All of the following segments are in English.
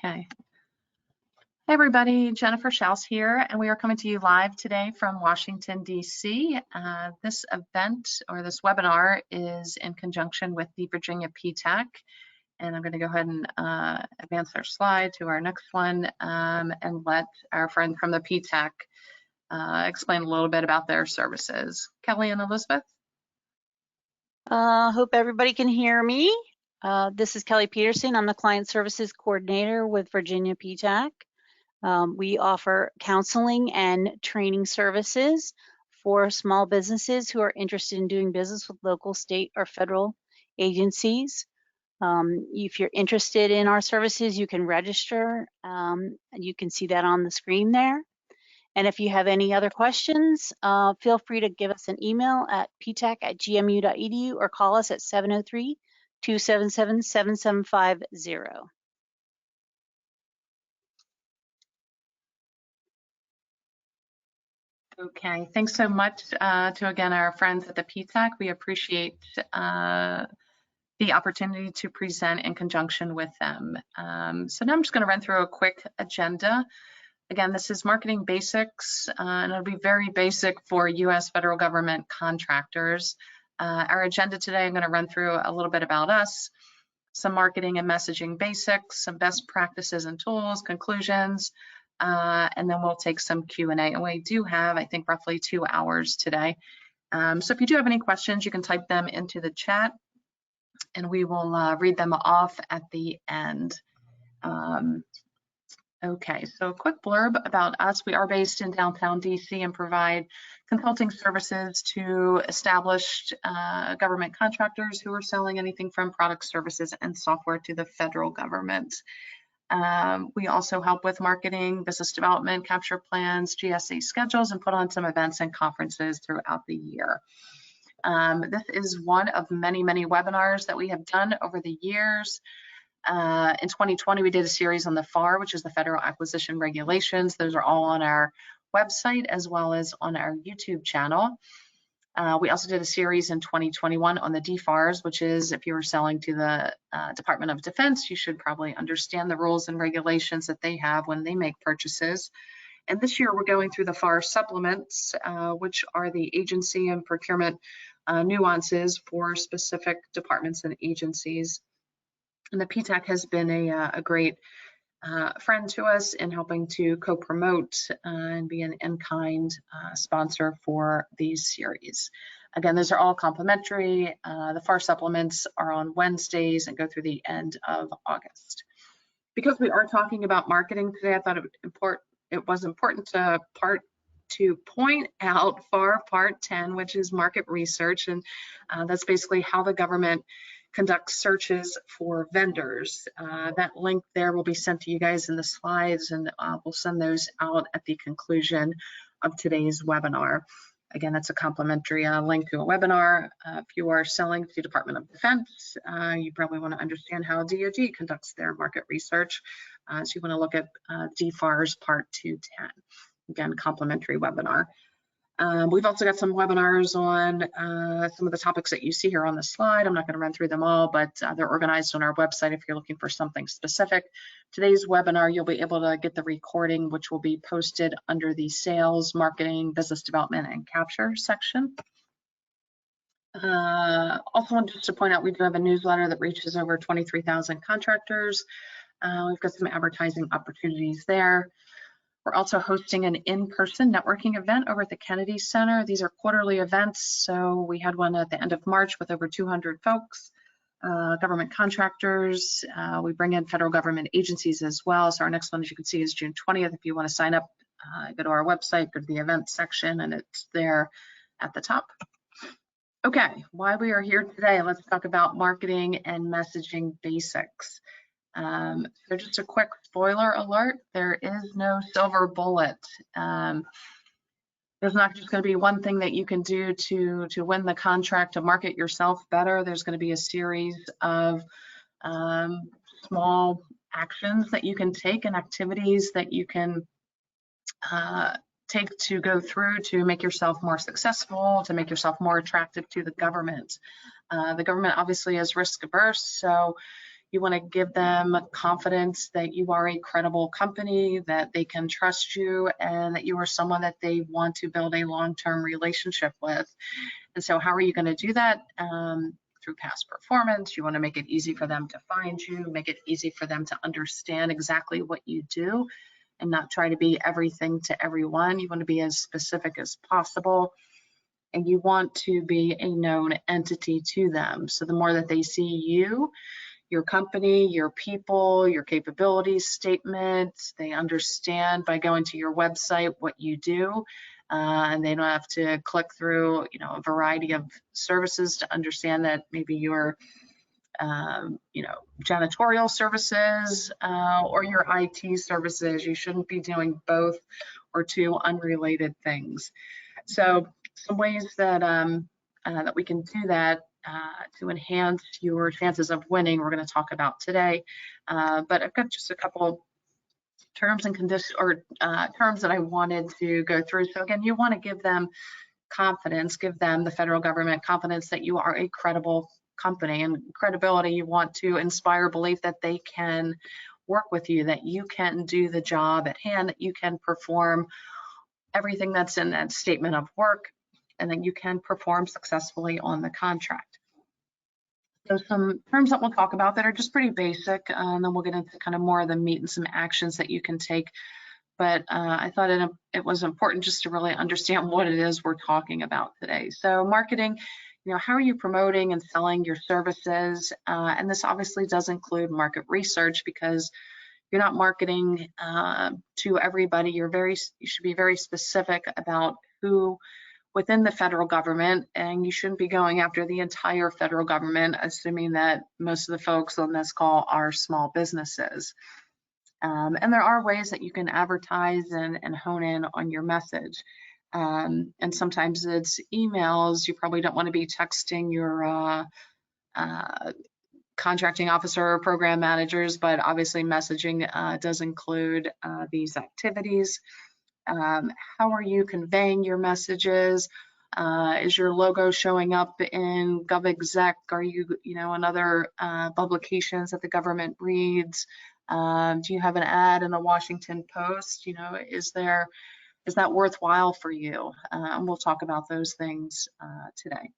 Okay. Hey everybody, Jennifer Schaus here, and we are coming to you live today from Washington, D.C. This event or this webinar is in conjunction with the Virginia PTAC, and I'm going to go ahead and advance our slide to our next one and let our friend from the PTAC explain a little bit about their services. Kelly and Elizabeth? Hope everybody can hear me. This is Kelly Peterson. I'm the Client Services Coordinator with Virginia PTAC. We offer counseling and training services for small businesses who are interested in doing business with local, state, or federal agencies. If you're interested in our services, you can register. You can see that on the screen there. And if you have any other questions, feel free to give us an email at ptac@gmu.edu or call us at 703-277-7750. Okay, thanks so much to, again, our friends at the PTAC. We appreciate the opportunity to present in conjunction with them. So now I'm just going to run through a quick agenda. Again, this is marketing basics, and it'll be very basic for U.S. federal government contractors. Our agenda today, I'm going to run through a little bit about us, some marketing and messaging basics, some best practices and tools, conclusions, and then we'll take some Q&A. And we do have, I think, roughly 2 hours today. So if you do have any questions, you can type them into the chat, and we will read them off at the end. Okay, so a quick blurb about us. We are based in downtown DC and provide consulting services to established government contractors who are selling anything from products, services, and software to the federal government. We also help with marketing, business development, capture plans, GSA schedules, and put on some events and conferences throughout the year. This is one of many, many webinars that we have done over the years. In 2020, we did a series on the FAR, which is the Federal Acquisition Regulations. Those are all on our website as well as on our YouTube channel. We also did a series in 2021 on the DFARS, which is if you were selling to the Department of Defense, you should probably understand the rules and regulations that they have when they make purchases. And this year we're going through the FAR supplements, which are the agency and procurement nuances for specific departments and agencies. And the PTAC has been a great friend to us in helping to co-promote and be an in-kind sponsor for these series. Again, those are all complimentary. The FAR supplements are on Wednesdays and go through the end of August. Because we are talking about marketing today, I thought it was important to point out FAR Part 10, which is market research, and that's basically how the government conduct searches for vendors. That link there will be sent to you guys in the slides, and we'll send those out at the conclusion of today's webinar. Again, that's a complimentary link to a webinar. If you are selling to the Department of Defense, you probably want to understand how DoD conducts their market research. So you want to look at DFARS Part 210. Again, complimentary webinar. We've also got some webinars on some of the topics that you see here on the slide. I'm not going to run through them all, but they're organized on our website if you're looking for something specific. Today's webinar, you'll be able to get the recording, which will be posted under the sales, marketing, business development, and capture section. Also wanted just to point out we do have a newsletter that reaches over 23,000 contractors. We've got some advertising opportunities there. We're also hosting an in-person networking event over at the Kennedy Center. These are quarterly events, so we had one at the end of March with over 200 folks, government contractors. We bring in federal government agencies as well. So our next one, as you can see, is June 20th. If you want to sign up, go to our website, go to the events section, and it's there at the top. Okay, why we are here today, let's talk about marketing and messaging basics. So just a quick spoiler alert, there is no silver bullet. There's not just going to be one thing that you can do to win the contract, to market yourself better. There's going to be a series of small actions that you can take and activities that you can take to go through to make yourself more successful, to make yourself more attractive to the government. The government obviously is risk averse, so You want to give them confidence that you are a credible company, that they can trust you, and that you are someone that they want to build a long-term relationship with. And so how are you going to do that? Through past performance. You want to make it easy for them to find you, make it easy for them to understand exactly what you do, and not try to be everything to everyone. You want to be as specific as possible, and you want to be a known entity to them. So the more that they see you, your company, your people, your capabilities statement, they understand by going to your website what you do, and they don't have to click through, a variety of services to understand that maybe your, janitorial services or your IT services. You shouldn't be doing both or two unrelated things. So some ways that that we can do that to enhance your chances of winning, we're going to talk about today. But I've got just a couple terms and conditions, or terms that I wanted to go through. So again, you want to give them confidence, give them, the federal government, confidence that you are a credible company. And credibility, you want to inspire belief that they can work with you, that you can do the job at hand, that you can perform everything that's in that statement of work, and that you can perform successfully on the contract. So some terms that we'll talk about that are just pretty basic, and then we'll get into kind of more of the meat and some actions that you can take. But I thought it was important just to really understand what it is we're talking about today. So marketing, how are you promoting and selling your services? And this obviously does include market research, because you're not marketing to everybody. You should be very specific about who within the federal government, and you shouldn't be going after the entire federal government, assuming that most of the folks on this call are small businesses. And there are ways that you can advertise and hone in on your message. And sometimes it's emails. You probably don't want to be texting your contracting officer or program managers, but obviously messaging does include these activities. How are you conveying your messages? Is your logo showing up in GovExec? Are you, in other publications that the government reads? Do you have an ad in the Washington Post? Is that worthwhile for you? And we'll talk about those things today.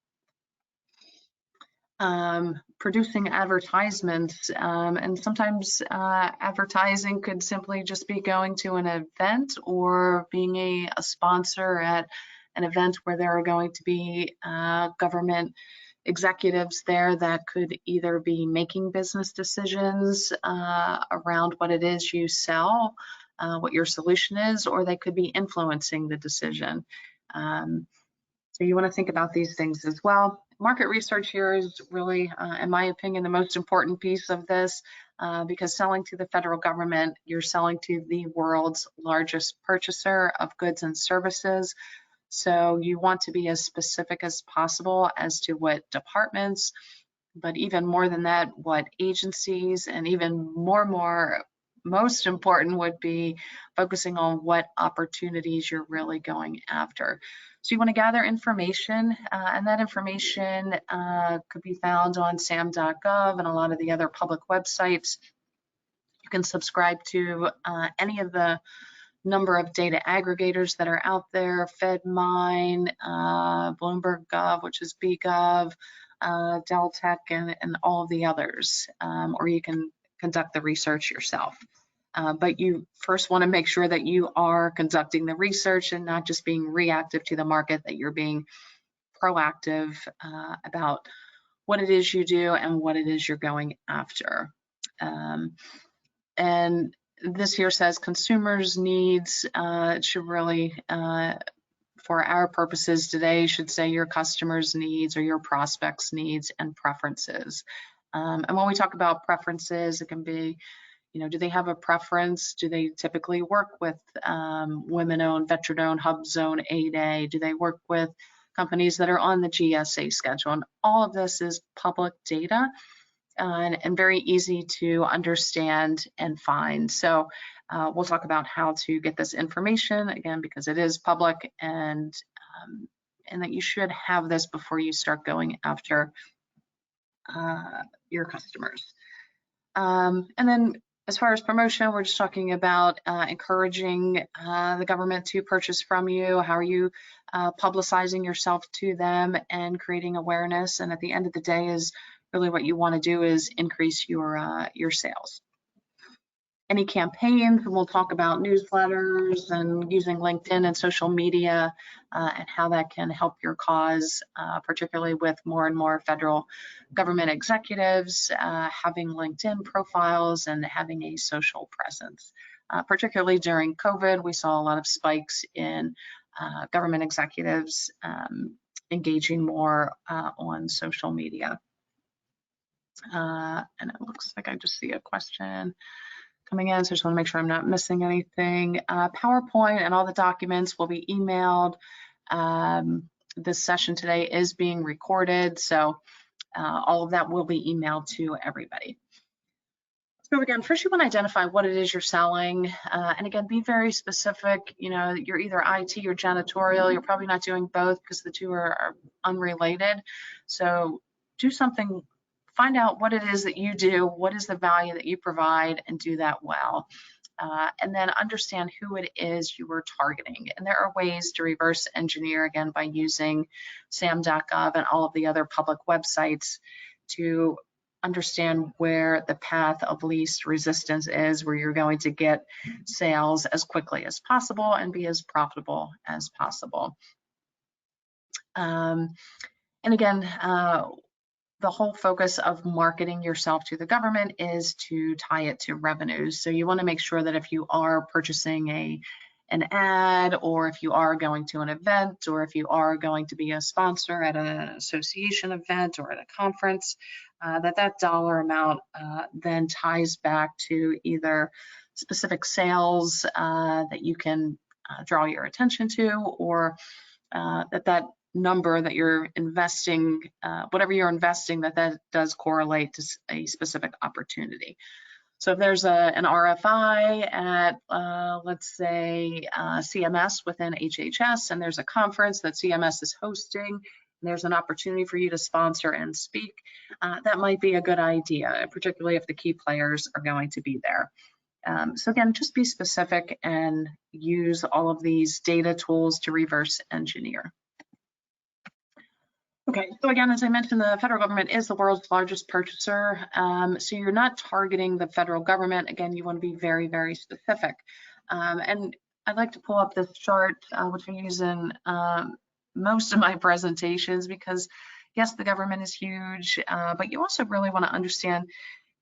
Producing advertisements, and sometimes advertising could simply just be going to an event or being a sponsor at an event where there are going to be government executives there that could either be making business decisions around what it is you sell, what your solution is, or they could be influencing the decision. So you want to think about these things as well. Market research here is really, in my opinion, the most important piece of this, because selling to the federal government, you're selling to the world's largest purchaser of goods and services. So you want to be as specific as possible as to what departments, but even more than that, what agencies, and even most important would be focusing on what opportunities you're really going after. So you want to gather information, and that information could be found on sam.gov and a lot of the other public websites. You can subscribe to any of the number of data aggregators that are out there, FedMine, Bloomberg Gov, which is BGov, Deltec, and all of the others, or you can conduct the research yourself. But you first want to make sure that you are conducting the research and not just being reactive to the market, that you're being proactive about what it is you do and what it is you're going after. And this here says consumers' needs. It should really, for our purposes today, should say your customers' needs or your prospects' needs and preferences. And when we talk about preferences, it can be, do they have a preference? Do they typically work with women-owned, veteran-owned, hub zone 8A? Do they work with companies that are on the GSA schedule? And all of this is public data and very easy to understand and find. So we'll talk about how to get this information, again, because it is public, and that you should have this before you start going after your customers. And then as far as promotion, we're just talking about encouraging the government to purchase from you. How are you publicizing yourself to them and creating awareness? And at the end of the day is really what you want to do is increase your sales. Any campaigns, we'll talk about newsletters and using LinkedIn and social media and how that can help your cause, particularly with more and more federal government executives having LinkedIn profiles and having a social presence. Particularly during COVID, we saw a lot of spikes in government executives engaging more on social media. And it looks like I just see a question coming in, so I just want to make sure I'm not missing anything. PowerPoint and all the documents will be emailed. This session today is being recorded, so all of that will be emailed to everybody. So again, first you want to identify what it is you're selling, and again, be very specific. You know, you're either IT or janitorial. You're probably not doing both because the two are unrelated. So do something. Find out what it is that you do, what is the value that you provide, and do that well. And then understand who it is you are targeting. And there are ways to reverse engineer, again, by using sam.gov and all of the other public websites to understand where the path of least resistance is, where you're going to get sales as quickly as possible and be as profitable as possible. And again, the whole focus of marketing yourself to the government is to tie it to revenues. So you want to make sure that if you are purchasing an ad, or if you are going to an event, or if you are going to be a sponsor at an association event or at a conference, that dollar amount then ties back to either specific sales that you can draw your attention to, or that number that you're investing, whatever you're investing, that does correlate to a specific opportunity. So if there's an RFI at, let's say, CMS within HHS, and there's a conference that CMS is hosting, and there's an opportunity for you to sponsor and speak, that might be a good idea, particularly if the key players are going to be there. So again, just be specific and use all of these data tools to reverse engineer. Okay, so again, as I mentioned, the federal government is the world's largest purchaser. So you're not targeting the federal government. Again, you want to be very, very specific. And I'd like to pull up this chart, which I use in most of my presentations, because yes, the government is huge, but you also really want to understand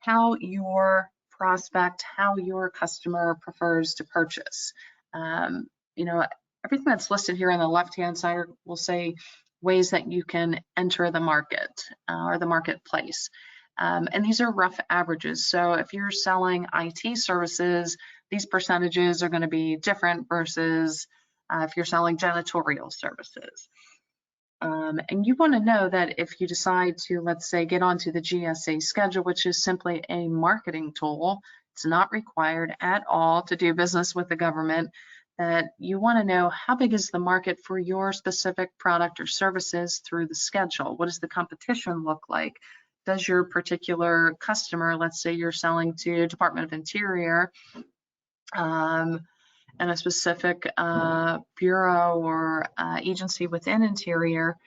how your prospect, how your customer prefers to purchase. You know, everything that's listed here on the left-hand side will say ways that you can enter the market or the marketplace. And these are rough averages. So if you're selling IT services, these percentages are going to be different versus if you're selling janitorial services. And you want to know that if you decide to, let's say, get onto the GSA schedule, which is simply a marketing tool, it's not required at all to do business with the government, that you want to know how big is the market for your specific product or services through the schedule. What does the competition look like? Does your particular customer, let's say you're selling to Department of Interior and a specific bureau or agency within Interior,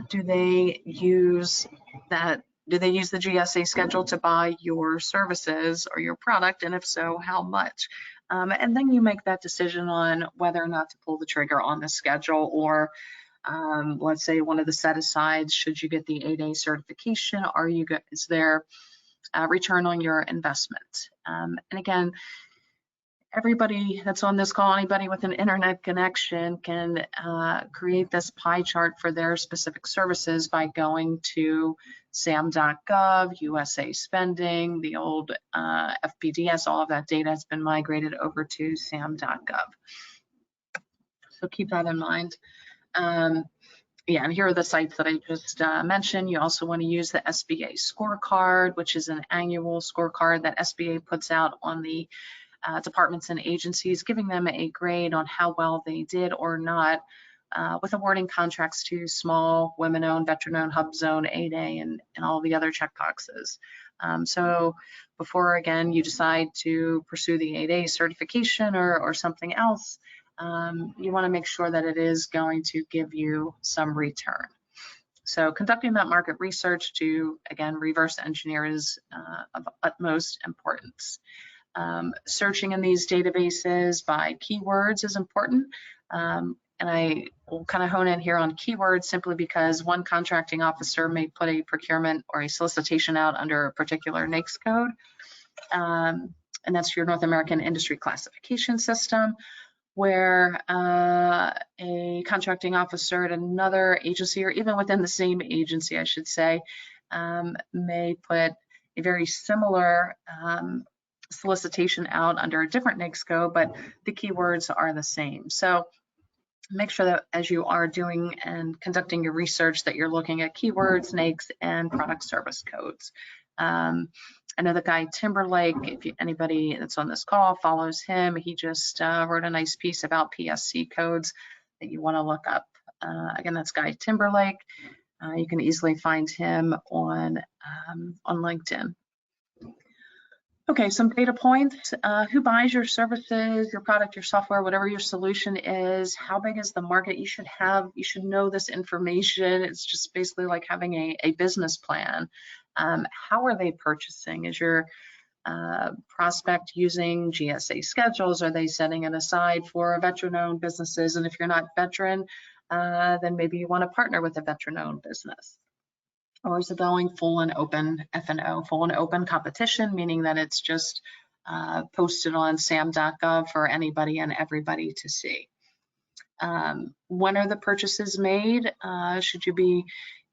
do they use the GSA schedule to buy your services or your product? And if so, how much? And then you make that decision on whether or not to pull the trigger on the schedule, or let's say one of the set-asides, should you get the 8A certification, is there a return on your investment? And again, everybody that's on this call, anybody with an internet connection can create this pie chart for their specific services by going to sam.gov, USA spending, the old FPDS, all of that data has been migrated over to sam.gov. So keep that in mind. Yeah, and here are the sites that I just mentioned. You also want to use the SBA Score Card, which is an annual scorecard that SBA puts out on the departments and agencies, giving them a grade on how well they did or not with awarding contracts to small, women-owned, veteran-owned, hub zone, 8A, and all the other checkboxes. So before, again, you decide to pursue the 8A certification or something else, you want to make sure that it is going to give you some return. So conducting that market research to, again, reverse engineer is of utmost importance. Searching in these databases by keywords is important. And I will kind of hone in here on keywords simply because one contracting officer may put a procurement or a solicitation out under a particular NAICS code. And that's your North American Industry Classification System, where a contracting officer at another agency, or even within the same agency, I should say, may put a very similar solicitation out under a different NAICS code, but the keywords are the same. So make sure that as you are doing and conducting your research that you're looking at keywords, NAICS, and product service codes. I know the guy Timberlake, if anybody that's on this call follows him, he just wrote a nice piece about PSC codes that you want to look up. Again, that's Guy Timberlake. You can easily find him on LinkedIn. Okay, some data points. Who buys your services, your product, your software, whatever your solution is? How big is the market? You should know this information. It's just basically like having a business plan. How are they purchasing? Is your prospect using GSA schedules? Are they setting it aside for veteran-owned businesses? And if you're not veteran, then maybe you want to partner with a veteran-owned business. Or is it going full and open F&O, full and open competition, meaning that it's just posted on sam.gov for anybody and everybody to see? When are the purchases made? Should you be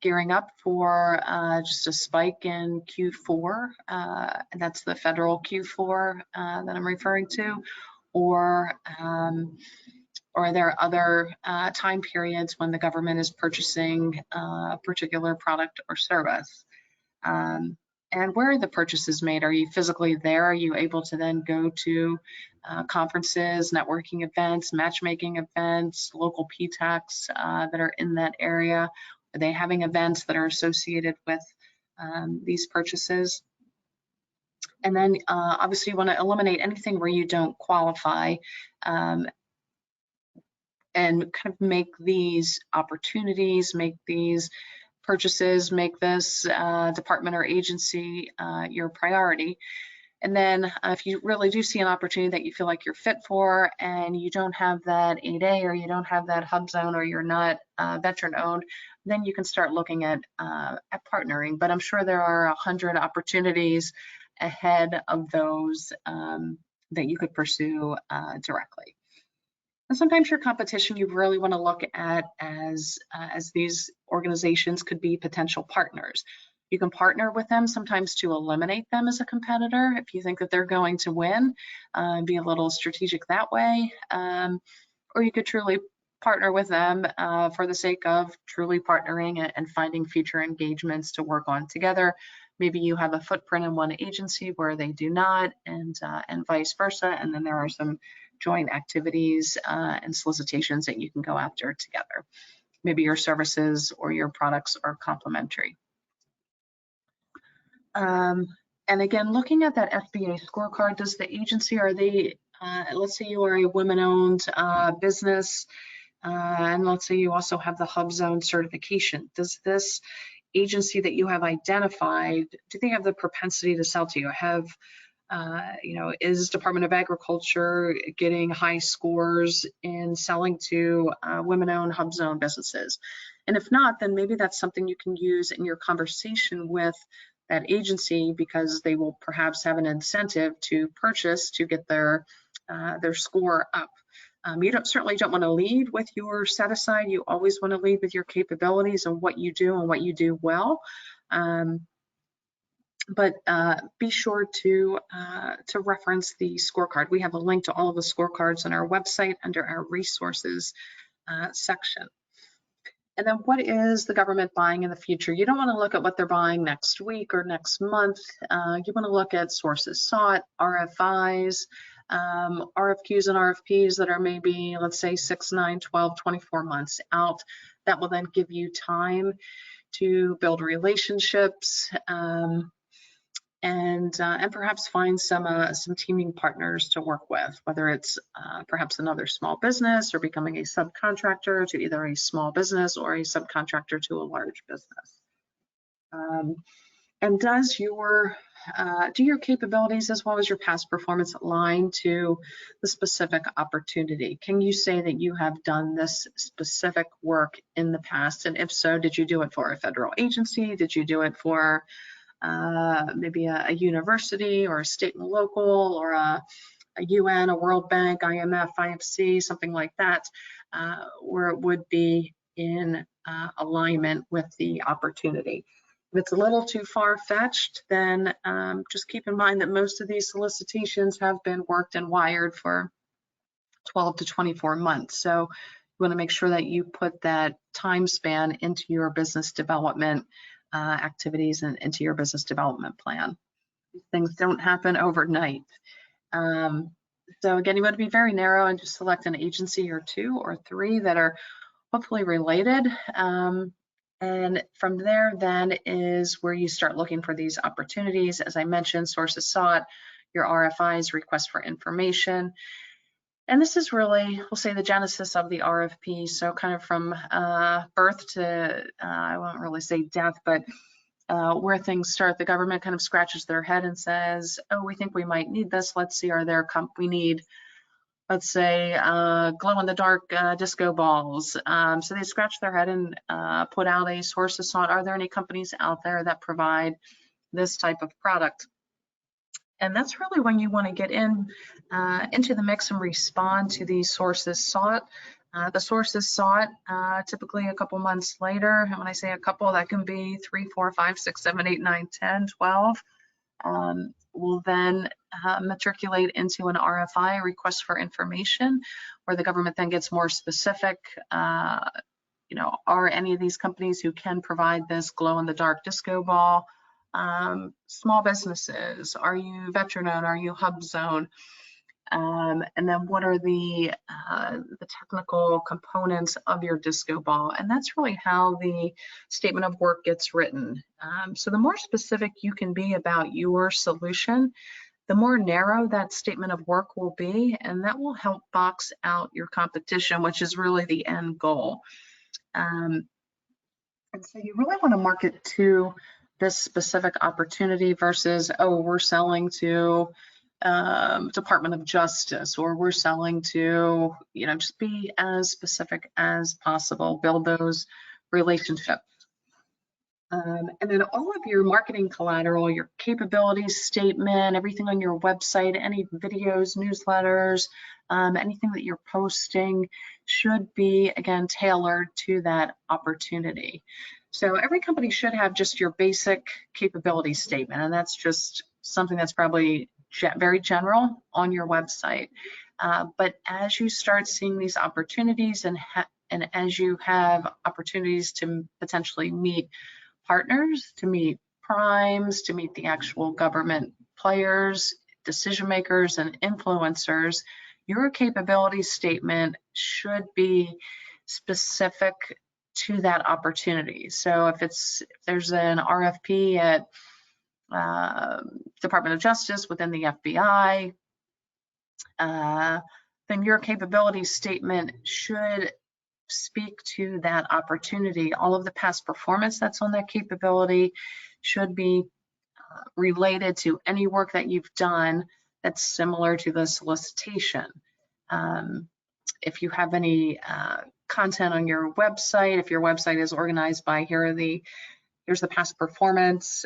gearing up for just a spike in Q4? And that's the federal Q4 that I'm referring to, or are there other time periods when the government is purchasing a particular product or service? And where are the purchases made? Are you physically there? Are you able to then go to conferences, networking events, matchmaking events, local PTACs that are in that area? Are they having events that are associated with these purchases? And then obviously you want to eliminate anything where you don't qualify, and kind of make these opportunities, make these purchases, make this department or agency your priority. And then if you really do see an opportunity that you feel like you're fit for and you don't have that 8A or you don't have that hub zone or you're not veteran owned, then you can start looking at partnering. But I'm sure there are 100 opportunities ahead of those that you could pursue directly. And sometimes your competition you really want to look at as these organizations could be potential partners. You can partner with them sometimes to eliminate them as a competitor if you think that they're going to win, be a little strategic that way. Or you could truly partner with them for the sake of truly partnering and finding future engagements to work on together. Maybe you have a footprint in one agency where they do not, and vice versa. And then there are some joint activities and solicitations that you can go after together. Maybe your services or your products are complementary. And again, looking at that SBA scorecard, does the agency, are they, let's say you are a women-owned business, and let's say you also have the hub zone certification. Does this agency that you have identified, do they have the propensity to sell to you? Is Department of Agriculture getting high scores in selling to women-owned hub zone businesses? And if not, then maybe that's something you can use in your conversation with that agency, because they will perhaps have an incentive to purchase to get their score up. You certainly don't want to lead with your set aside. You always want to lead with your capabilities and what you do and what you do well. But be sure to reference the scorecard. We have a link to all of the scorecards on our website under our resources section. And then what is the government buying in the future? You don't want to look at what they're buying next week or next month. You want to look at sources sought, RFIs, RFQs and RFPs that are maybe, let's say 6, 9, 12, 24 months out. That will then give you time to build relationships, and perhaps find some teaming partners to work with, whether it's perhaps another small business or becoming a subcontractor to either a small business or a subcontractor to a large business. And do your capabilities as well as your past performance align to the specific opportunity? Can you say that you have done this specific work in the past? And if so, did you do it for a federal agency? Did you do it for maybe a university or a state and local, or a UN, a World Bank, IMF, IFC, something like that, where it would be in alignment with the opportunity? If it's a little too far-fetched, then just keep in mind that most of these solicitations have been worked and wired for 12 to 24 months. So you want to make sure that you put that time span into your business development activities and into your business development plan. These things don't happen overnight. So again, you want to be very narrow and just select an agency or 2 or 3 that are hopefully related. And from there then is where you start looking for these opportunities. As I mentioned, sources sought, your RFIs, request for information. And this is really, we'll say, the genesis of the RFP. So kind of from birth to, I won't really say death, but where things start, the government kind of scratches their head and says, oh, we think we might need this. Let's see, we need, let's say, glow-in-the-dark disco balls. So they scratch their head and put out a sources sought. Are there any companies out there that provide this type of product? And that's really when you want to get into the mix and respond to these sources sought. The sources sought typically a couple months later. And when I say a couple, that can be 3, 4, 5, 6, 7, 8, 9, 10, 12. Will then matriculate into an RFI, request for information, where the government then gets more specific. Are any of these companies who can provide this glow-in-the-dark disco ball? Small businesses? Are you veteran owned? Are you hub zone? And then what are the technical components of your disco ball? And that's really how the statement of work gets written. So the more specific you can be about your solution, the more narrow that statement of work will be, and that will help box out your competition, which is really the end goal. And so you really want to market to this specific opportunity versus, oh, we're selling to Department of Justice, or we're selling to, just be as specific as possible, build those relationships. And then all of your marketing collateral, your capabilities statement, everything on your website, any videos, newsletters, anything that you're posting should be, again, tailored to that opportunity. So every company should have just your basic capability statement, and that's just something that's probably very general on your website. But as you start seeing these opportunities and as you have opportunities to potentially meet partners, to meet primes, to meet the actual government players, decision makers, and influencers, your capability statement should be specific to that opportunity. So if there's an RFP at Department of Justice within the FBI, then your capability statement should speak to that opportunity. All of the past performance that's on that capability should be related to any work that you've done that's similar to the solicitation. If you have any content on your website, if your website is organized by here's the past performance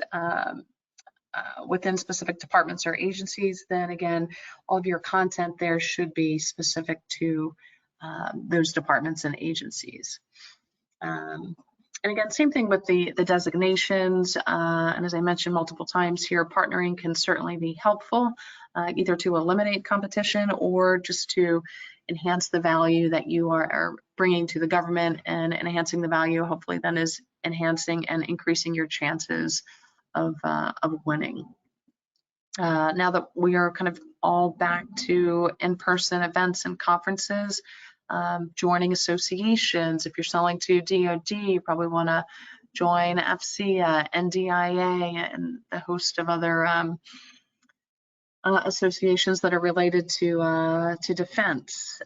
within specific departments or agencies, then again, all of your content there should be specific to those departments and agencies. And again, same thing with the designations. And as I mentioned multiple times here, partnering can certainly be helpful, either to eliminate competition or just to enhance the value that you are bringing to the government, and enhancing the value hopefully then is enhancing and increasing your chances of winning. Now that we are kind of all back to in-person events and conferences, joining associations. If you're selling to DoD, you probably want to join FCA, NDIA, and a host of other associations that are related to defense.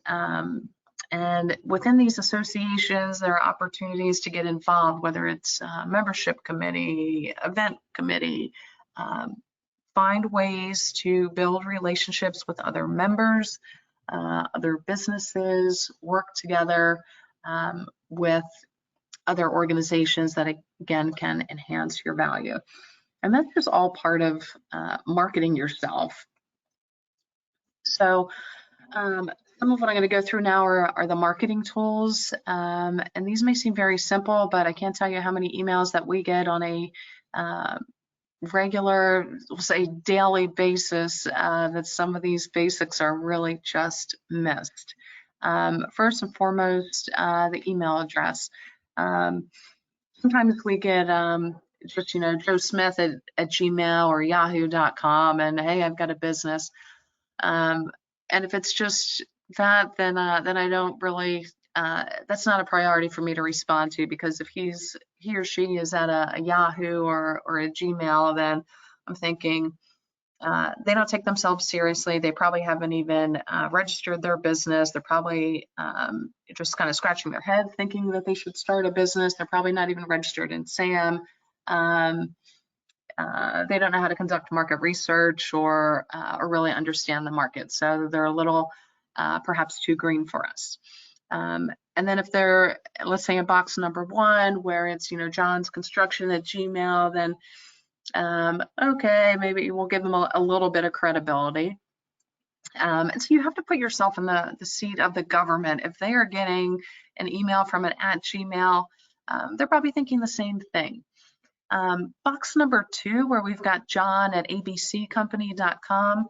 And within these associations, there are opportunities to get involved, whether it's membership committee, event committee. Find ways to build relationships with other members, other businesses, work together with other organizations that, again, can enhance your value. And that's just all part of marketing yourself. So some of what I'm going to go through now are the marketing tools. And these may seem very simple, but I can't tell you how many emails that we get on a regular, we'll say daily basis, that some of these basics are really just missed. First and foremost, the email address. Sometimes we get just, Joe Smith at Gmail or yahoo.com, and hey, I've got a business. And if it's just that, then I don't really, that's not a priority for me to respond to, because if he or she is at a Yahoo or a Gmail, then I'm thinking they don't take themselves seriously. They probably haven't even registered their business. They're probably just kind of scratching their head thinking that they should start a business. They're probably not even registered in SAM. They don't know how to conduct market research or really understand the market. So they're a little perhaps too green for us. And then if they're, let's say in box number 1, where it's, John's Construction at Gmail, then okay, maybe we'll give them a little bit of credibility. And so you have to put yourself in the seat of the government. If they are getting an email from an at Gmail, they're probably thinking the same thing. Box number 2, where we've got John at abccompany.com,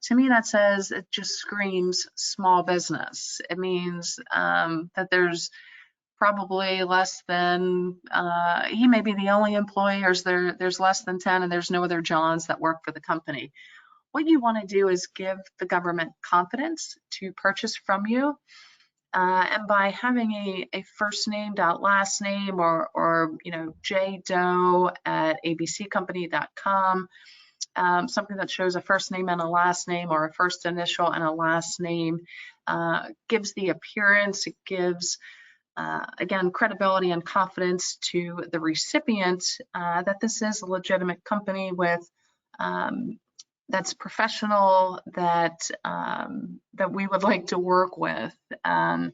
to me that says, it just screams small business. It means that there's probably less than, he may be the only employee, or there's less than 10 and there's no other Johns that work for the company. What you want to do is give the government confidence to purchase from you. And by having a first name dot last name, or jdoe at abccompany.com, something that shows a first name and a last name, or a first initial and a last name, gives the appearance, it gives again, credibility and confidence to the recipient that this is a legitimate company with that's professional, that we would like to work with. So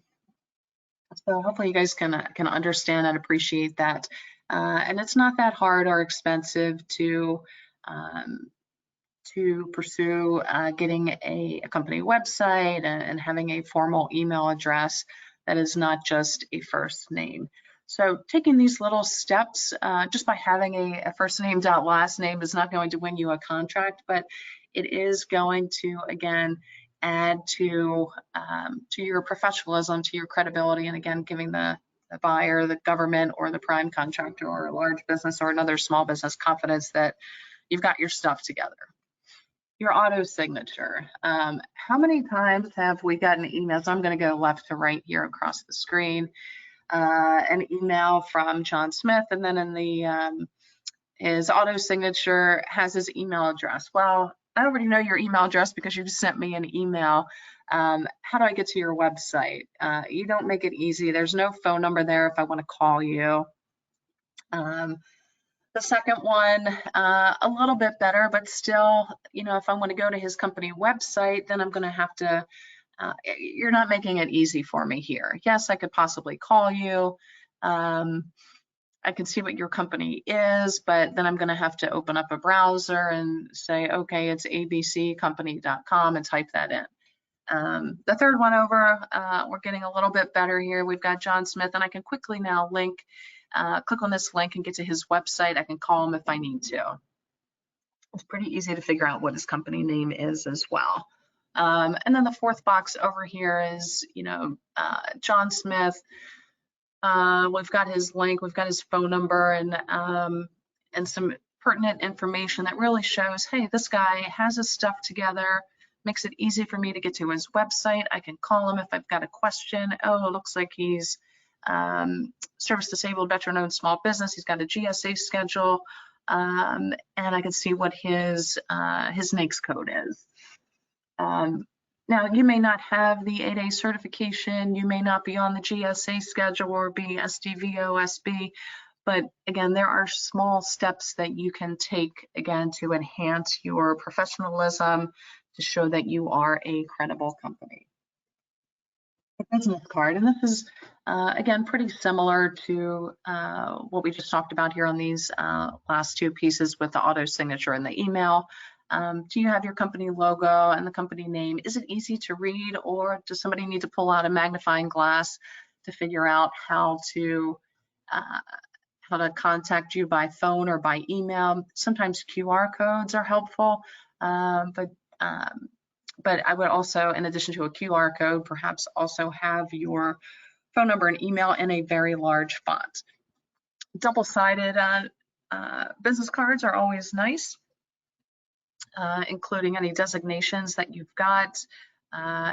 hopefully you guys can understand and appreciate that. And it's not that hard or expensive to pursue getting a company website and having a formal email address that is not just a first name. So taking these little steps, just by having a first name dot last name is not going to win you a contract, but it is going to, again, add to your professionalism, to your credibility, and again, giving the buyer, the government, or the prime contractor, or a large business or another small business confidence that you've got your stuff together. Your auto signature. How many times have we gotten emails? I'm going to go left to right here across the screen. An email from John Smith, and then in the his auto signature has his email address. Well, I already know your email address because you just sent me an email. How do I get to your website? You don't make it easy. There's no phone number there if I want to call you. The second one, a little bit better, but still, if I want to go to his company website, then I'm going to have to, you're not making it easy for me here. Yes, I could possibly call you. I can see what your company is, but then I'm going to have to open up a browser and say, okay, it's abccompany.com, and type that in. The third one over, we're getting a little bit better here. We've got John Smith, and I can quickly now click on this link and get to his website. I can call him if I need to. It's pretty easy to figure out what his company name is as well. And then the fourth box over here is, John Smith. We've got his link, we've got his phone number, and some pertinent information that really shows, hey, this guy has his stuff together, makes it easy for me to get to his website. I can call him if I've got a question. Oh, it looks like he's service disabled, veteran-owned small business. He's got a GSA schedule, and I can see what his NAICS code is. Now, you may not have the 8A certification, you may not be on the GSA schedule or be SDVOSB, but again, there are small steps that you can take, again, to enhance your professionalism, to show that you are a credible company. The business card, and this is, again, pretty similar to what we just talked about here on these last two pieces with the auto signature and the email. Do you have your company logo and the company name? Is it easy to read, or does somebody need to pull out a magnifying glass to figure out how to contact you by phone or by email? Sometimes QR codes are helpful, but I would also, in addition to a QR code, perhaps also have your phone number and email in a very large font. Double-sided business cards are always nice. Including any designations that you've got,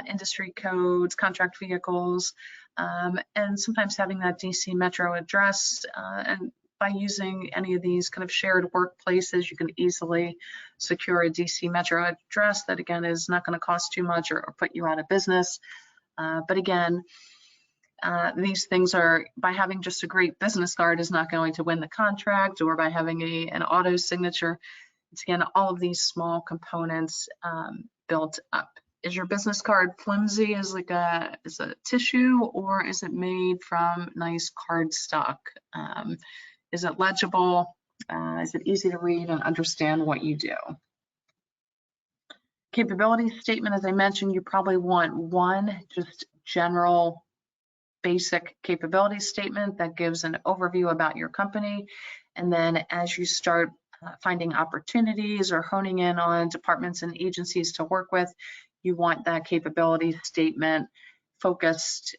industry codes, contract vehicles, and sometimes having that DC Metro address. And by using any of these kind of shared workplaces, you can easily secure a DC Metro address that, again, is not going to cost too much or put you out of business. But again, these things are, by having just a great business card is not going to win the contract, or by having an auto signature. It's, again, all of these small components built up. Is your business card flimsy as like a tissue, or is it made from nice card stock? Is it legible? Is it easy to read and understand what you do? Capability statement, as I mentioned, you probably want one just general basic capability statement that gives an overview about your company. And then as you start finding opportunities or honing in on departments and agencies to work with, you want that capability statement focused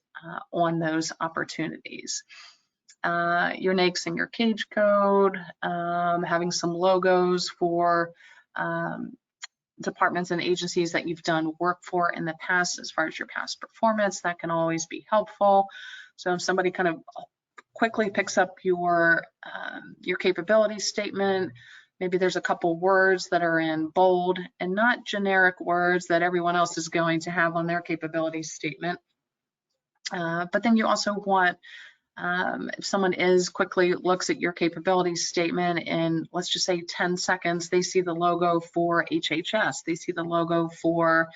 on those opportunities. Your NAICS and your cage code, having some logos for departments and agencies that you've done work for in the past as far as your past performance, that can always be helpful. So if somebody kind of quickly picks up your capability statement, maybe there's a couple words that are in bold and not generic words that everyone else is going to have on their capability statement. But then you also want, if someone quickly looks at your capability statement in, let's just say 10 seconds, they see the logo for HHS, they see the logo for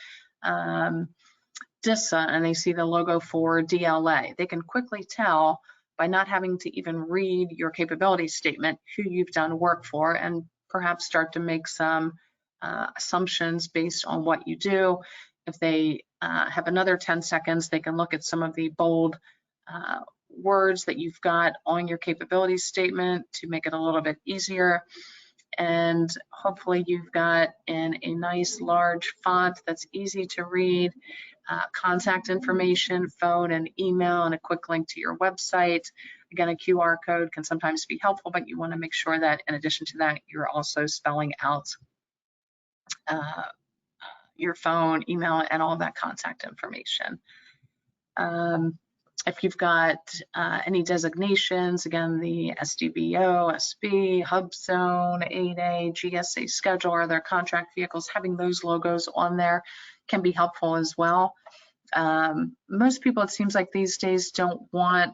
DISA, and they see the logo for DLA. They can quickly tell by not having to even read your capability statement who you've done work for, and perhaps start to make some assumptions based on what you do. If they have another 10 seconds, they can look at some of the bold words that you've got on your capability statement to make it a little bit easier. And hopefully you've got in a nice large font that's easy to read, contact information, phone and email, and a quick link to your website. Again, a QR code can sometimes be helpful, but you want to make sure that in addition to that, you're also spelling out your phone, email, and all of that contact information. If you've got any designations, again, the SDVO, SB, Hub Zone, 8A, GSA schedule, or other contract vehicles, having those logos on there can be helpful as well. Most people, it seems like these days, don't want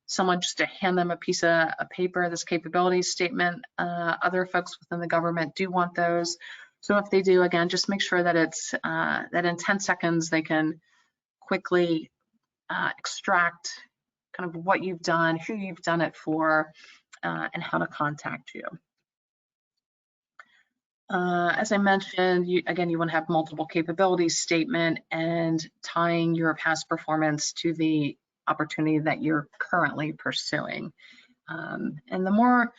someone just to hand them a piece of paper, this capability statement. Other folks within the government do want those. So if they do, again, just make sure that it's that in 10 seconds they can quickly extract kind of what you've done, who you've done it for, and how to contact you. As I mentioned, you want to have multiple capability statement and tying your past performance to the opportunity that you're currently pursuing. And the more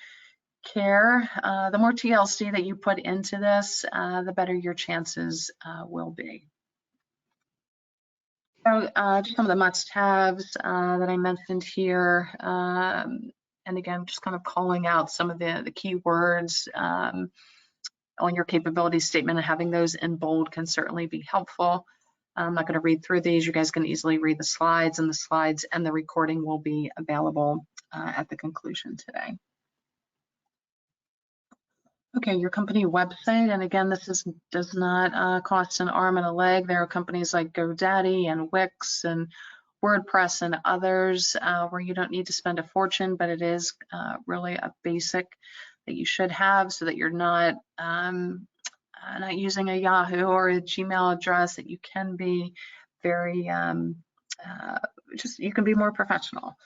care, the more TLC that you put into this, the better your chances will be. So just some of the must-haves that I mentioned here. again, just kind of calling out some of the key words on your capability statement, and having those in bold can certainly be helpful. I'm not going to read through these. You guys can easily read the slides, and the slides and the recording will be available at the conclusion today. Okay, your company website, and again, this does not cost an arm and a leg. There are companies like GoDaddy and Wix and WordPress and others where you don't need to spend a fortune, but it is really a basic that you should have, so that you're not using a Yahoo or a Gmail address, that you can be very, you can be more professional.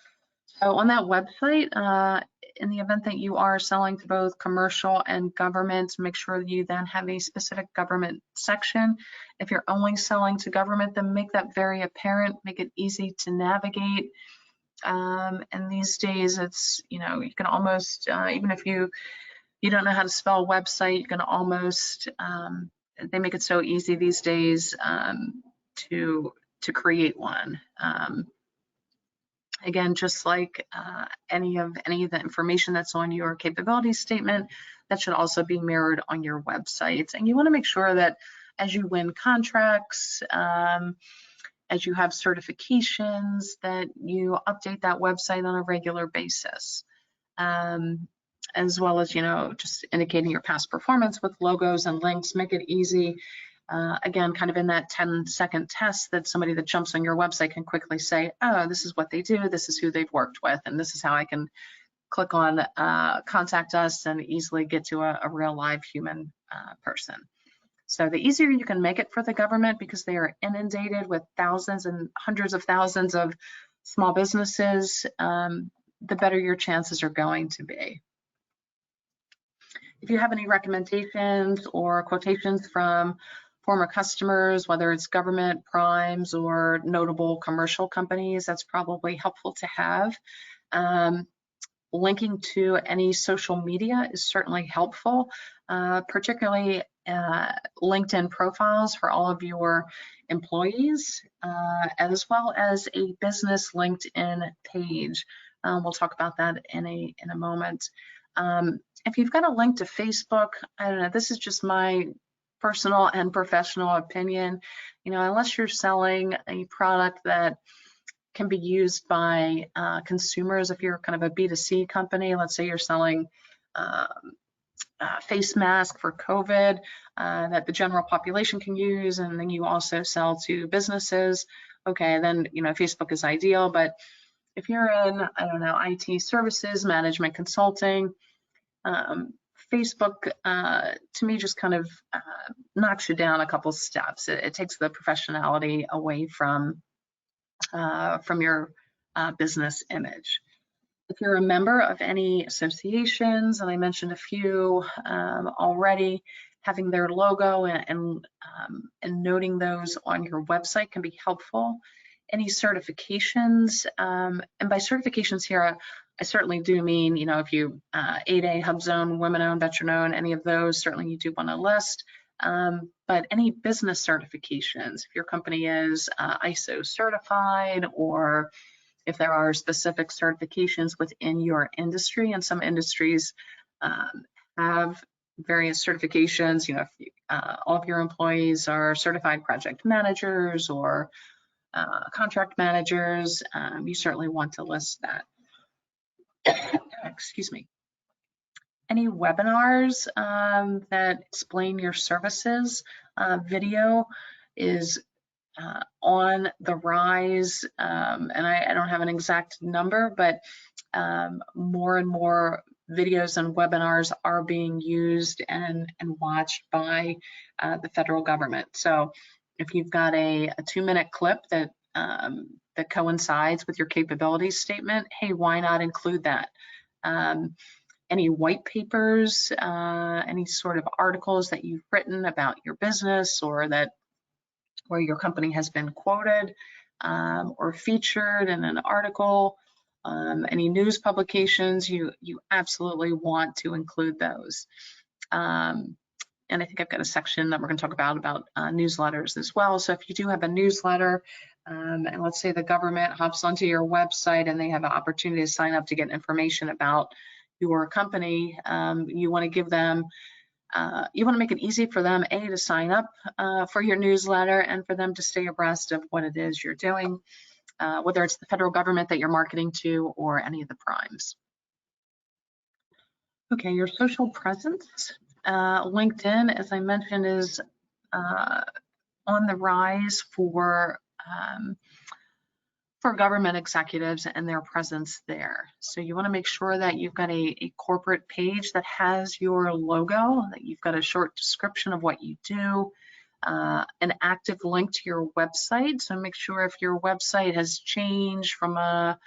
So on that website, in the event that you are selling to both commercial and government, make sure you then have a specific government section. If you're only selling to government, then make that very apparent, make it easy to navigate. And these days, it's, you can almost, even if you don't know how to spell website, you can almost, they make it so easy these days to create one. Again, just like any of the information that's on your capability statement, that should also be mirrored on your website. And you want to make sure that as you win contracts, as you have certifications, that you update that website on a regular basis. As well as, just indicating your past performance with logos and links. Make it easy. Again, kind of in that 10-second test, that somebody that jumps on your website can quickly say, oh, this is what they do, this is who they've worked with, and this is how I can click on contact us and easily get to a real live human person. So the easier you can make it for the government, because they are inundated with thousands and hundreds of thousands of small businesses, the better your chances are going to be. If you have any recommendations or quotations from former customers, whether it's government, primes, or notable commercial companies, that's probably helpful to have. Linking to any social media is certainly helpful, particularly LinkedIn profiles for all of your employees, as well as a business LinkedIn page. We'll talk about that in a moment. If you've got a link to Facebook, I don't know, this is just my personal and professional opinion. Unless you're selling a product that can be used by consumers, if you're kind of a B2C company, let's say you're selling face mask for COVID that the general population can use, and then you also sell to businesses, okay, then Facebook is ideal. But if you're in, I don't know, IT services, management consulting, Facebook, to me, just kind of knocks you down a couple steps. It takes the professionality away from your business image. If you're a member of any associations, and I mentioned a few already, having their logo and noting those on your website can be helpful. Any certifications, and by certifications here, I certainly do mean, if you 8A, HubZone, women-owned, veteran-owned, any of those, certainly you do want to list. But any business certifications, if your company is ISO certified, or if there are specific certifications within your industry, and some industries have various certifications, if all of your employees are certified project managers or contract managers, you certainly want to list that. Excuse me. Any webinars that explain your services, video is on the rise, and I don't have an exact number, but more and more videos and webinars are being used and watched by the federal government. So if you've got a 2-minute clip that coincides with your capabilities statement, hey, why not include that? Any white papers, any sort of articles that you've written about your business, or where your company has been quoted or featured in an article, any news publications, you absolutely want to include those. And I think I've got a section that we're going to talk about newsletters as well. So if you do have a newsletter, And let's say the government hops onto your website and they have an opportunity to sign up to get information about your company. You want to give them, you want to make it easy for them, A, to sign up for your newsletter, and for them to stay abreast of what it is you're doing, whether it's the federal government that you're marketing to or any of the primes. Okay, your social presence. LinkedIn, as I mentioned, is on the rise for government executives and their presence there. So you want to make sure that you've got a corporate page that has your logo, that you've got a short description of what you do, an active link to your website. So make sure if your website has changed from a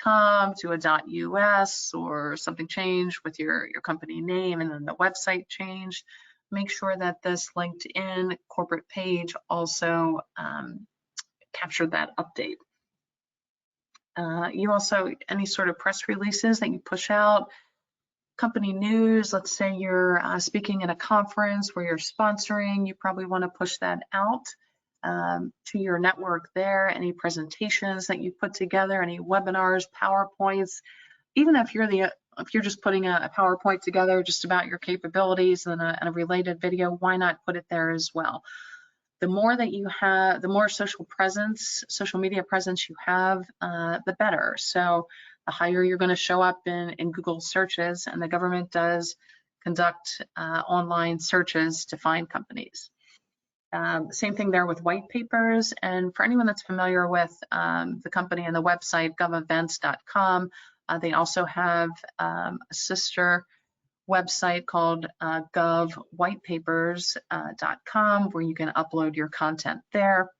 .com to a .us, or something changed with your company name and then the website changed, make sure that this LinkedIn corporate page also captured that update. You also, any sort of press releases that you push out, company news, let's say you're speaking at a conference where you're sponsoring, you probably want to push that out to your network there. Any presentations that you put together, any webinars, PowerPoints, even if you're just putting a PowerPoint together just about your capabilities and a related video, why not put it there as well? The more that you have, the more social media presence you have, the better. So the higher you're going to show up in Google searches, and the government does conduct online searches to find companies. Same thing there with white papers. And for anyone that's familiar with the company and the website govevents.com, they also have a sister website called govwhitepapers.com, where you can upload your content there.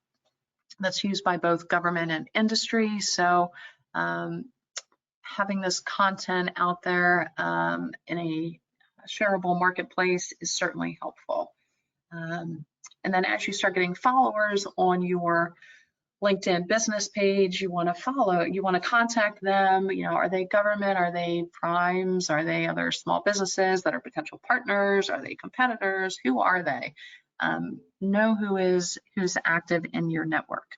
That's used by both government and industry. So having this content out there in a shareable marketplace is certainly helpful. And then as you start getting followers on your LinkedIn business page, you want to contact them. You know, are they government? Are they primes? Are they other small businesses that are potential partners? Are they competitors? Who are they? Know who's active in your network.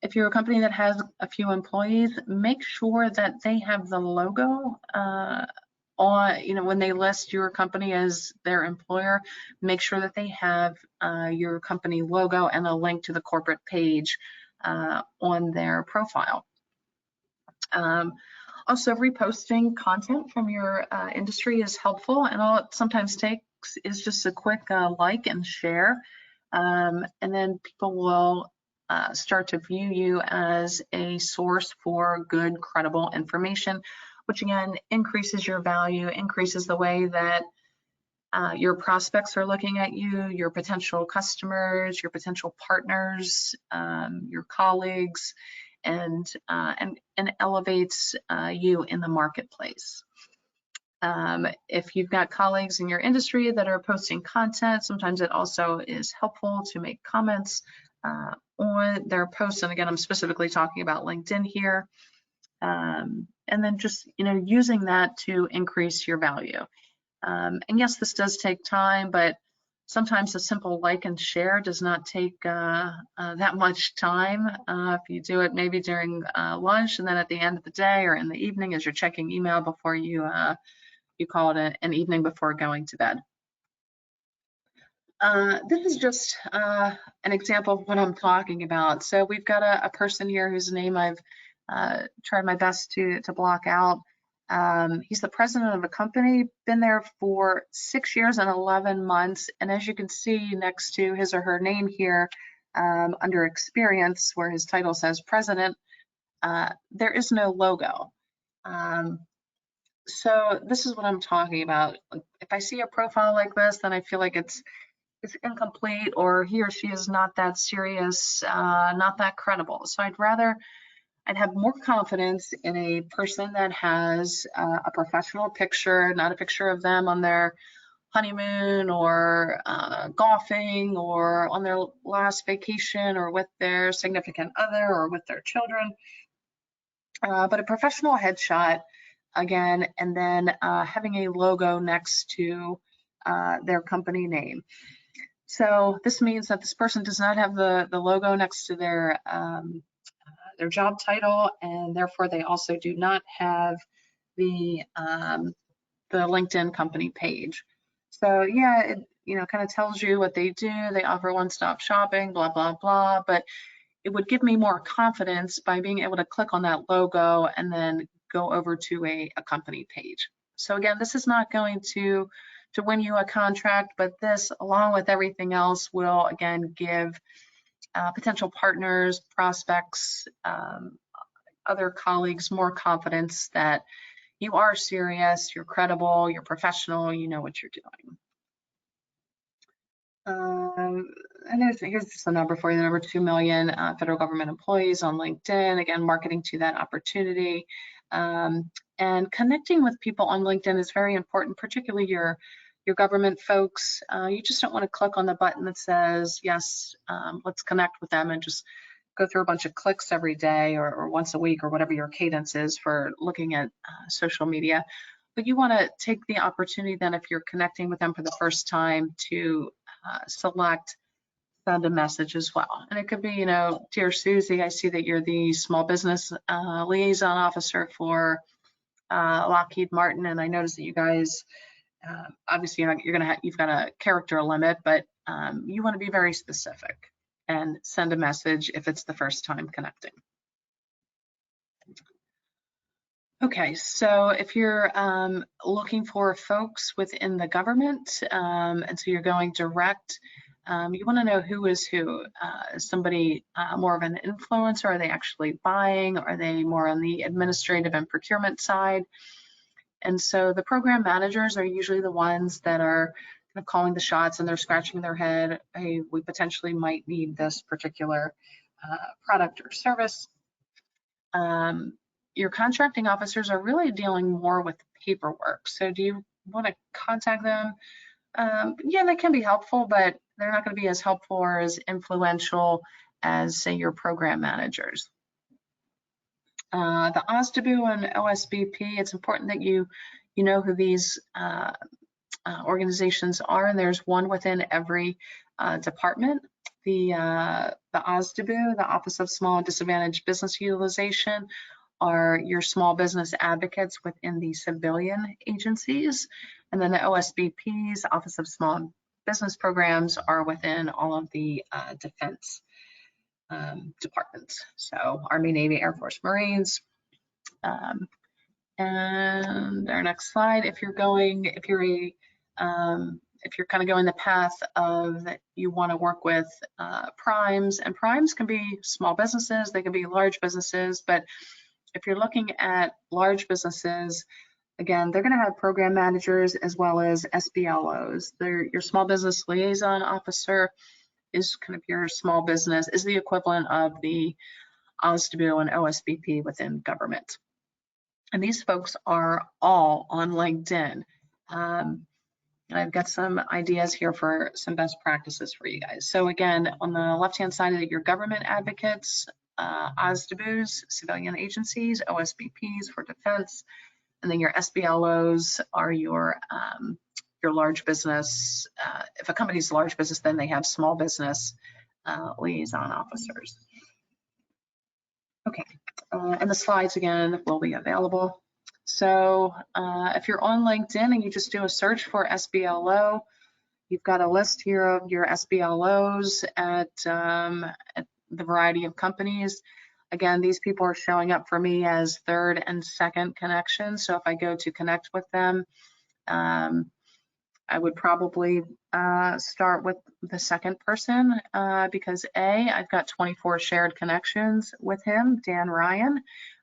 If you're a company that has a few employees, make sure that they have the logo on, you know, when they list your company as their employer, make sure that they have your company logo and a link to the corporate page on their profile. Also, reposting content from your industry is helpful, and all it sometimes takes is just a quick like and share, and then people will start to view you as a source for good, credible information, which again increases your value, increases the way that your prospects are looking at you, your potential customers, your potential partners, your colleagues, and elevates you in the marketplace. If you've got colleagues in your industry that are posting content, sometimes it also is helpful to make comments on their posts. And again, I'm specifically talking about LinkedIn here. And then just, you know, using that to increase your value. And yes, this does take time, but sometimes a simple like and share does not take that much time. If you do it maybe during lunch, and then at the end of the day or in the evening as you're checking email before you call it an evening before going to bed. This is just an example of what I'm talking about. So we've got a person here whose name I've tried my best to block out. He's the president of a company, been there for 6 years and 11 months. And as you can see next to his or her name here, under experience, where his title says president, there is no logo. So this is what I'm talking about. If I see a profile like this, then I feel like it's incomplete, or he or she is not that serious, not that credible. So I'd have more confidence in a person that has a professional picture, not a picture of them on their honeymoon or golfing or on their last vacation or with their significant other or with their children, but a professional headshot again, and then having a logo next to their company name. So this means that this person does not have the logo next to their job title, and therefore they also do not have the LinkedIn company page. So yeah, it kind of tells you what they do. They offer one-stop shopping, blah, blah, blah, but it would give me more confidence by being able to click on that logo and then go over to a company page. So again, this is not going to win you a contract, but this, along with everything else, will again give potential partners, prospects, other colleagues more confidence that you are serious, you're credible, you're professional, you know what you're doing. And here's just a number for you, the number 2 million federal government employees on LinkedIn, again, marketing to that opportunity. And connecting with people on LinkedIn is very important, particularly your government folks. You just don't want to click on the button that says, yes, let's connect with them and just go through a bunch of clicks every day or once a week or whatever your cadence is for looking at social media. But you want to take the opportunity then, if you're connecting with them for the first time, to select send a message as well. And it could be, dear Susie, I see that you're the small business liaison officer for Lockheed Martin, and I noticed that you guys, obviously you've got a character limit, but you want to be very specific and send a message if it's the first time connecting. Okay, so if you're looking for folks within the government, and so you're going direct, you want to know who is who. Is somebody more of an influencer? Are they actually buying? Are they more on the administrative and procurement side? And so the program managers are usually the ones that are kind of calling the shots, and they're scratching their head, hey, we potentially might need this particular product or service. Your contracting officers are really dealing more with paperwork. So do you want to contact them? Yeah, they can be helpful, but they're not going to be as helpful or as influential as, say, your program managers. The OSDBU and OSBP, it's important that you know who these organizations are, and there's one within every department. The OSDBU, the Office of Small and Disadvantaged Business Utilization, are your small business advocates within the civilian agencies. And then the OSBPs, Office of Small Business Programs, are within all of the defense departments. So Army, Navy, Air Force, Marines. And our next slide, if you're kind of going the path of you want to work with primes, and primes can be small businesses, they can be large businesses, but if you're looking at large businesses, again, they're going to have program managers as well as SBLOs. Your small business liaison officer is kind of your small business, is the equivalent of the OSDBU and OSBP within government. And these folks are all on LinkedIn. And I've got some ideas here for some best practices for you guys. So again, on the left-hand side of your government advocates, OSDBUs, civilian agencies, OSBPs for defense, and then your SBLOs are your large business. If a company's a large business, then they have small business liaison officers. Okay, and the slides again will be available. So if you're on LinkedIn and you just do a search for SBLO, you've got a list here of your SBLOs at the variety of companies. Again, these people are showing up for me as third and second connections. So if I go to connect with them, I would probably start with the second person because I've got 24 shared connections with him, Dan Ryan.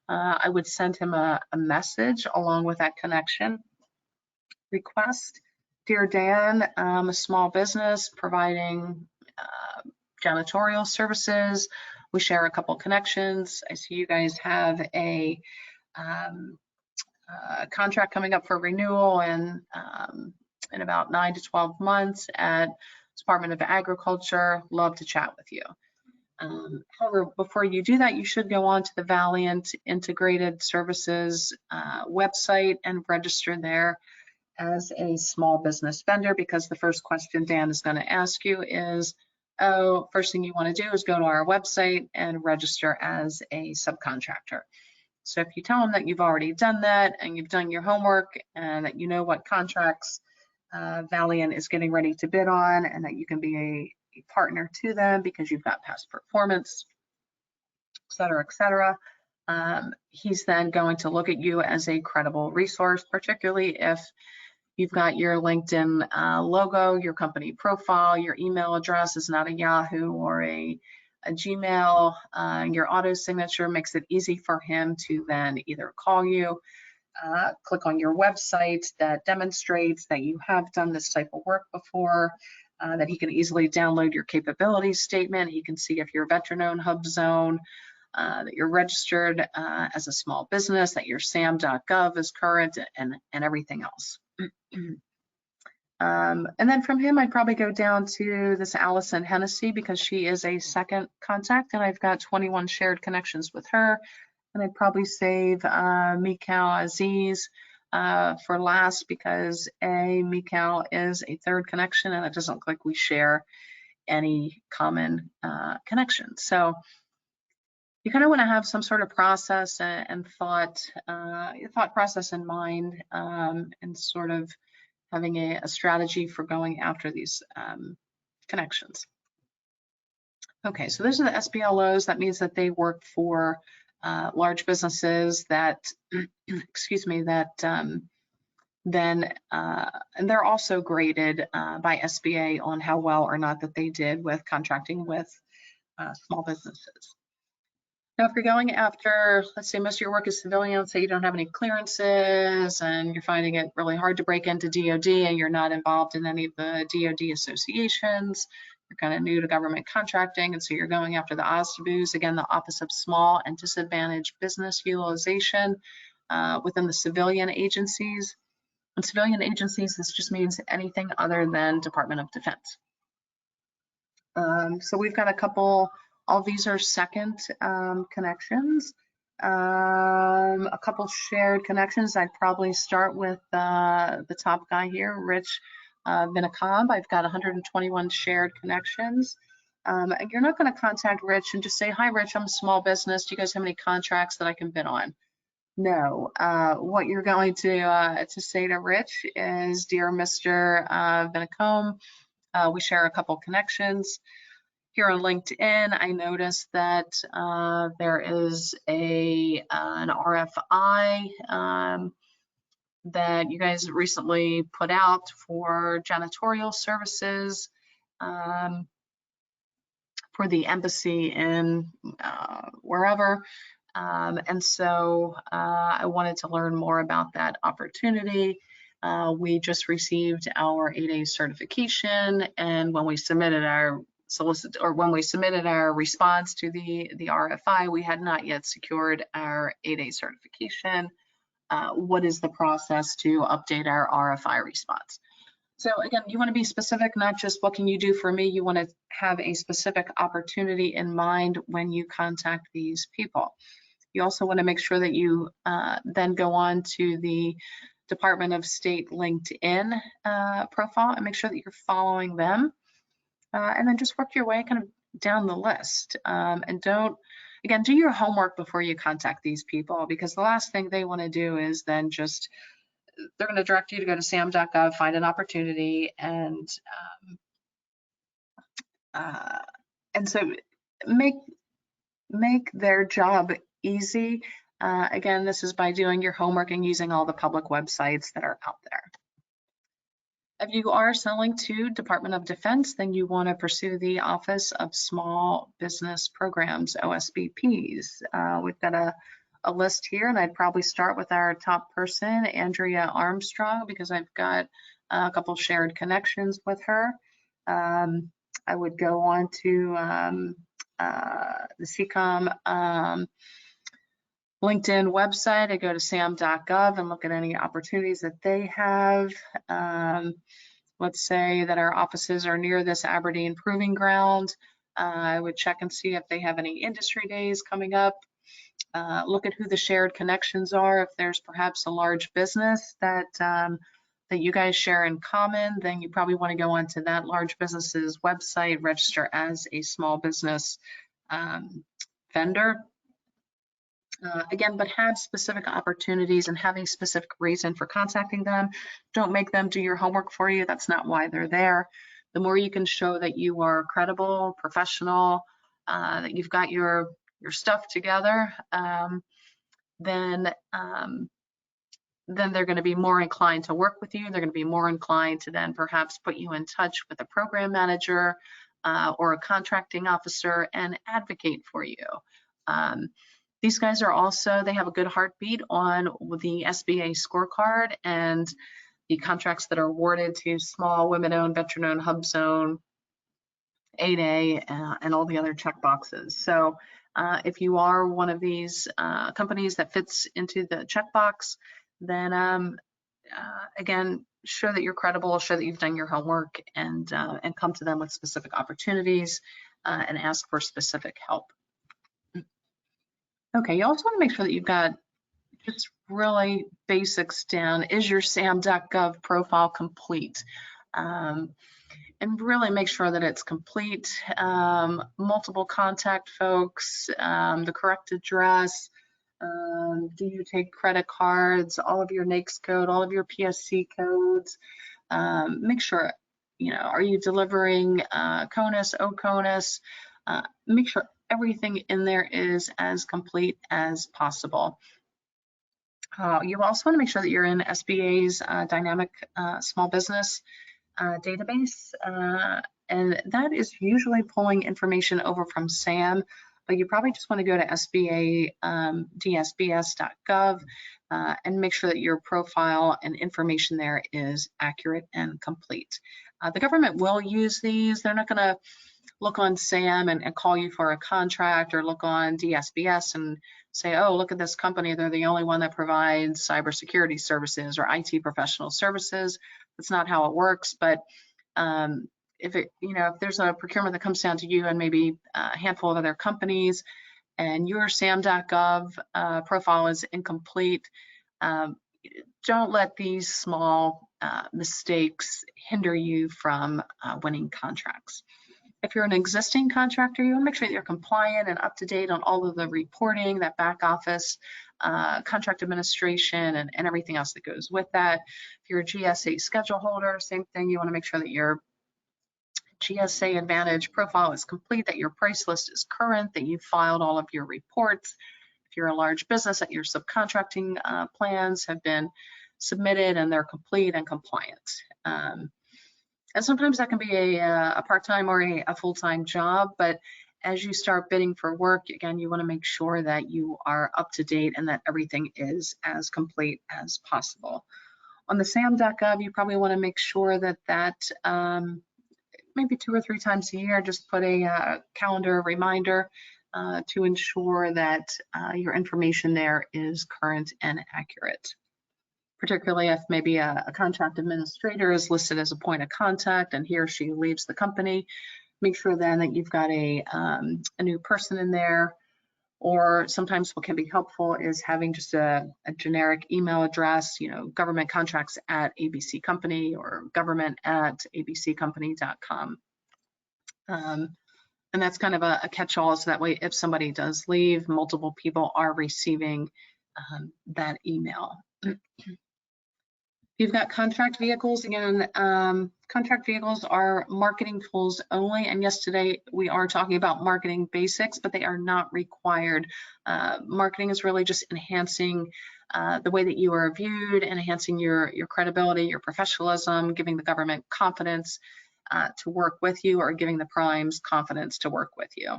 I would send him a message along with that connection request. Dear Dan, I'm a small business providing janitorial services. We share a couple connections. I see you guys have a contract coming up for renewal in about 9 to 12 months at Department of Agriculture. Love to chat with you. However, before you do that, you should go on to the Valiant Integrated Services website and register there. as a small business vendor, because the first question Dan is going to ask you is, oh, first thing you want to do is go to our website and register as a subcontractor. So if you tell them that you've already done that and you've done your homework and that you know what contracts Valiant is getting ready to bid on, and that you can be a partner to them because you've got past performance, et cetera, he's then going to look at you as a credible resource, particularly if you've got your LinkedIn logo, your company profile, your email address is not a Yahoo or a Gmail, your auto signature makes it easy for him to then either call you, click on your website that demonstrates that you have done this type of work before, that he can easily download your capabilities statement. He can see if you're veteran-owned hub zone, that you're registered as a small business, that your sam.gov is current, and everything else. And then from him, I'd probably go down to this Allison Hennessy, because she is a second contact, and I've got 21 shared connections with her. And I'd probably save Mikal Aziz for last, because Mikal is a third connection, and it doesn't look like we share any common connections. So you kind of want to have some sort of process and thought process in mind, and sort of having a strategy for going after these connections. Okay, so those are the SBLOs. That means that they work for large businesses that, excuse me, that then, and they're also graded by SBA on how well or not that they did with contracting with small businesses. Now, if you're going after, let's say most of your work is civilian, say you don't have any clearances and you're finding it really hard to break into DoD and you're not involved in any of the DoD associations, you're kind of new to government contracting, and so you're going after the OSDBUs, again, the Office of Small and Disadvantaged Business Utilization within the civilian agencies. And civilian agencies, this just means anything other than Department of Defense. So we've got a couple. All these are second connections. A couple shared connections. I'd probably start with the top guy here, Rich Vinacab. I've got 121 shared connections. And you're not going to contact Rich and just say, hi, Rich, I'm a small business. Do you guys have any contracts that I can bid on? No. What you're going to say to Rich is, dear Mr. Vinacombe, we share a couple connections. Here on LinkedIn, I noticed that there is an RFI that you guys recently put out for janitorial services for the embassy in wherever. And so I wanted to learn more about that opportunity. We just received our 8A certification, and when we submitted our when we submitted our response to the RFI, we had not yet secured our 8A certification. What is the process to update our RFI response? So again, you want to be specific, not just what can you do for me. You want to have a specific opportunity in mind when you contact these people. You also want to make sure that you then go on to the Department of State LinkedIn profile and make sure that you're following them. And then just work your way kind of down the list. And don't, again, do your homework before you contact these people, because the last thing they want to do is then just, they're going to direct you to go to sam.gov, find an opportunity, and so make their job easy. Again, this is by doing your homework and using all the public websites that are out there. If you are selling to Department of Defense, then you want to pursue the Office of Small Business Programs, OSBPs. We've got a list here, and I'd probably start with our top person, Andrea Armstrong, because I've got a couple shared connections with her. I would go on to the CCOM LinkedIn website. I go to sam.gov and look at any opportunities that they have. Let's say that our offices are near this Aberdeen Proving Ground. I would check and see if they have any industry days coming up. Look at who the shared connections are. If there's perhaps a large business that that you guys share in common, then you probably want to go onto that large business's website, register as a small business vendor. Again, but have specific opportunities and have a specific reason for contacting them. Don't make them do your homework for you. That's not why they're there. The more you can show that you are credible, professional, that you've got your stuff together, then they're going to be more inclined to work with you. They're going to be more inclined to then perhaps put you in touch with a program manager or a contracting officer and advocate for you. These guys are also, they have a good heartbeat on the SBA Scorecard and the contracts that are awarded to small, women-owned, veteran-owned, hub zone, 8A, and all the other check boxes. So if you are one of these companies that fits into the checkbox, then again, show that you're credible, show that you've done your homework, and come to them with specific opportunities and ask for specific help. Okay, you also want to make sure that you've got just really basics down. Is your sam.gov profile complete? And really make sure that it's complete. Multiple contact folks, the correct address. Do you take credit cards? All of your NAICS code, all of your PSC codes. Make sure, are you delivering CONUS, OCONUS? Make sure everything in there is as complete as possible. You also want to make sure that you're in SBA's dynamic small business database, and that is usually pulling information over from SAM, but you probably just want to go to SBA dsbs.gov and make sure that your profile and information there is accurate and complete. The government will use these. They're not going to look on SAM and call you for a contract, or look on DSBS and say, oh, look at this company, they're the only one that provides cybersecurity services or IT professional services. That's not how it works. But if there's a procurement that comes down to you and maybe a handful of other companies, and your sam.gov profile is incomplete, don't let these small mistakes hinder you from winning contracts. If you're an existing contractor, you want to make sure that you're compliant and up to date on all of the reporting, that back office, contract administration, and everything else that goes with that. If you're a GSA schedule holder, same thing. You want to make sure that your GSA Advantage profile is complete, that your price list is current, that you've filed all of your reports. If you're a large business, that your subcontracting plans have been submitted and they're complete and compliant. And sometimes that can be a part-time or a full-time job, but as you start bidding for work, again, you want to make sure that you are up to date and that everything is as complete as possible. On the sam.gov, you probably want to make sure that maybe 2 or 3 times a year, just put a calendar reminder to ensure that your information there is current and accurate. Particularly if maybe a contract administrator is listed as a point of contact and he or she leaves the company, make sure then that you've got a new person in there. Or sometimes what can be helpful is having just a generic email address, government contracts at ABC Company or government at abccompany.com. And that's kind of a catch-all, so that way if somebody does leave, multiple people are receiving that email. You've got contract vehicles. Again, contract vehicles are marketing tools only. And yes, today we are talking about marketing basics, but they are not required. Marketing is really just enhancing the way that you are viewed, enhancing your credibility, your professionalism, giving the government confidence to work with you, or giving the primes confidence to work with you.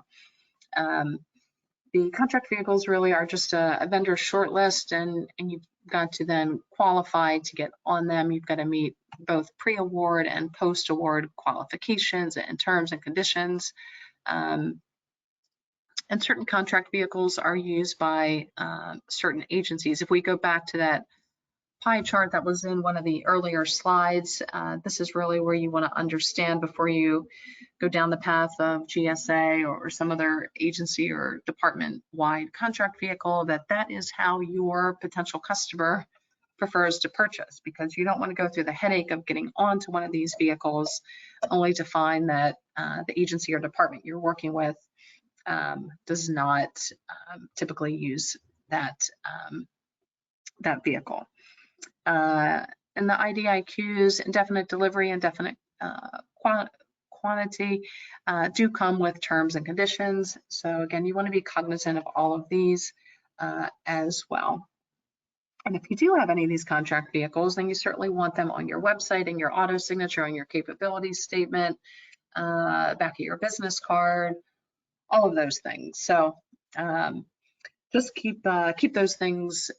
The contract vehicles really are just a vendor shortlist, and you've got to then qualify to get on them. You've got to meet both pre-award and post-award qualifications and terms and conditions. And certain contract vehicles are used by certain agencies. If we go back to that pie chart that was in one of the earlier slides, this is really where you want to understand before you go down the path of GSA or some other agency or department-wide contract vehicle, that is how your potential customer prefers to purchase, because you don't want to go through the headache of getting onto one of these vehicles only to find that the agency or department you're working with does not typically use that vehicle. And the IDIQs, indefinite delivery, indefinite quantity, do come with terms and conditions. So again, you want to be cognizant of all of these as well. And if you do have any of these contract vehicles, then you certainly want them on your website and your auto signature on your capabilities statement, back of your business card, all of those things. So just keep those things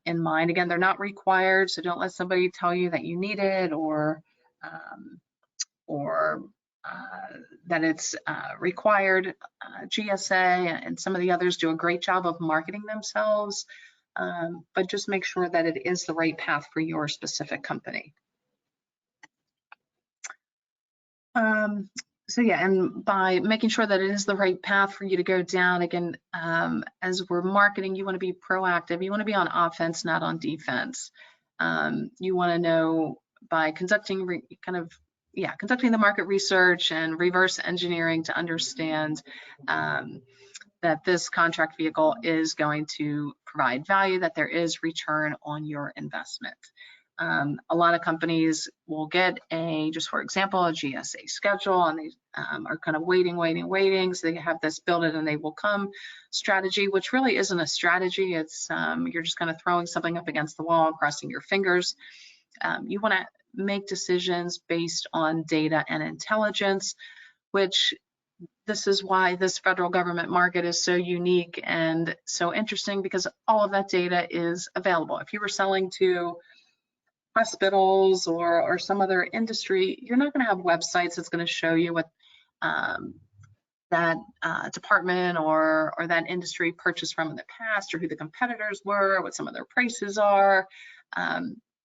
in mind. Again, they're not required, so don't let somebody tell you that you need it or that it's required. GSA and some of the others do a great job of marketing themselves, but just make sure that it is the right path for your specific company. So yeah, and by making sure that it is the right path for you to go down, again, as we're marketing, you want to be proactive. You want to be on offense, not on defense. You want to know by conducting conducting the market research and reverse engineering to understand that this contract vehicle is going to provide value, that there is return on your investment. A lot of companies will get just for example, a GSA schedule, and they are kind of waiting. So they have this build it and they will come strategy, which really isn't a strategy. It's you're just kind of throwing something up against the wall, crossing your fingers. You want to make decisions based on data and intelligence, which this is why this federal government market is so unique and so interesting, because all of that data is available. If you were selling to hospitals or some other industry, you're not going to have websites that's going to show you what that department or that industry purchased from in the past, or who the competitors were, what some of their prices are.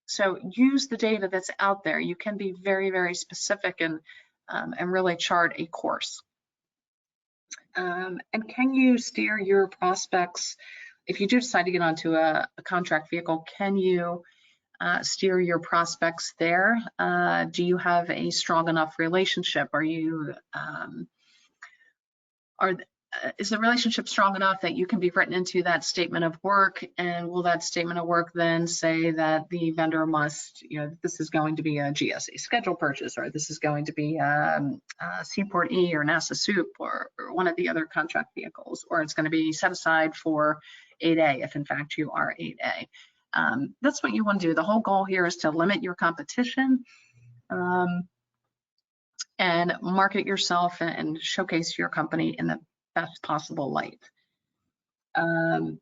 So use the data that's out there. You can be very, very specific and really chart a course. And can you steer your prospects, if you do decide to get onto a contract vehicle, can you steer your prospects there? Do you have a strong enough relationship? Are you is the relationship strong enough that you can be written into that statement of work? And will that statement of work then say that the vendor must, this is going to be a GSA schedule purchase, or this is going to be Seaport E or NASA SOUP or one of the other contract vehicles, or it's going to be set aside for 8A if in fact you are 8A. That's what you want to do. The whole goal here is to limit your competition and market yourself and showcase your company in the best possible light. So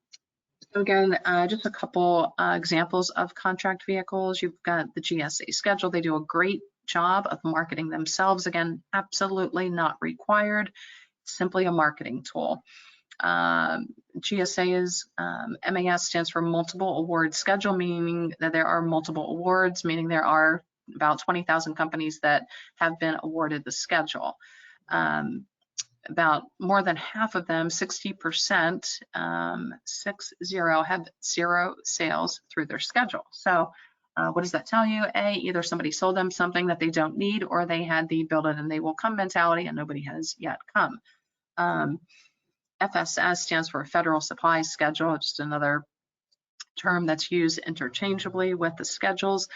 again, just a couple examples of contract vehicles. You've got the GSA schedule. They do a great job of marketing themselves. Again, absolutely not required, simply a marketing tool. GSA is, MAS stands for multiple award schedule, meaning that there are multiple awards, meaning there are about 20,000 companies that have been awarded the schedule. About more than half of them, 60%, 60, have zero sales through their schedule. So what does that tell you? A, either somebody sold them something that they don't need, or they had the build it and they will come mentality and nobody has yet come. FSS stands for Federal Supply Schedule, just another term that's used interchangeably with the schedules.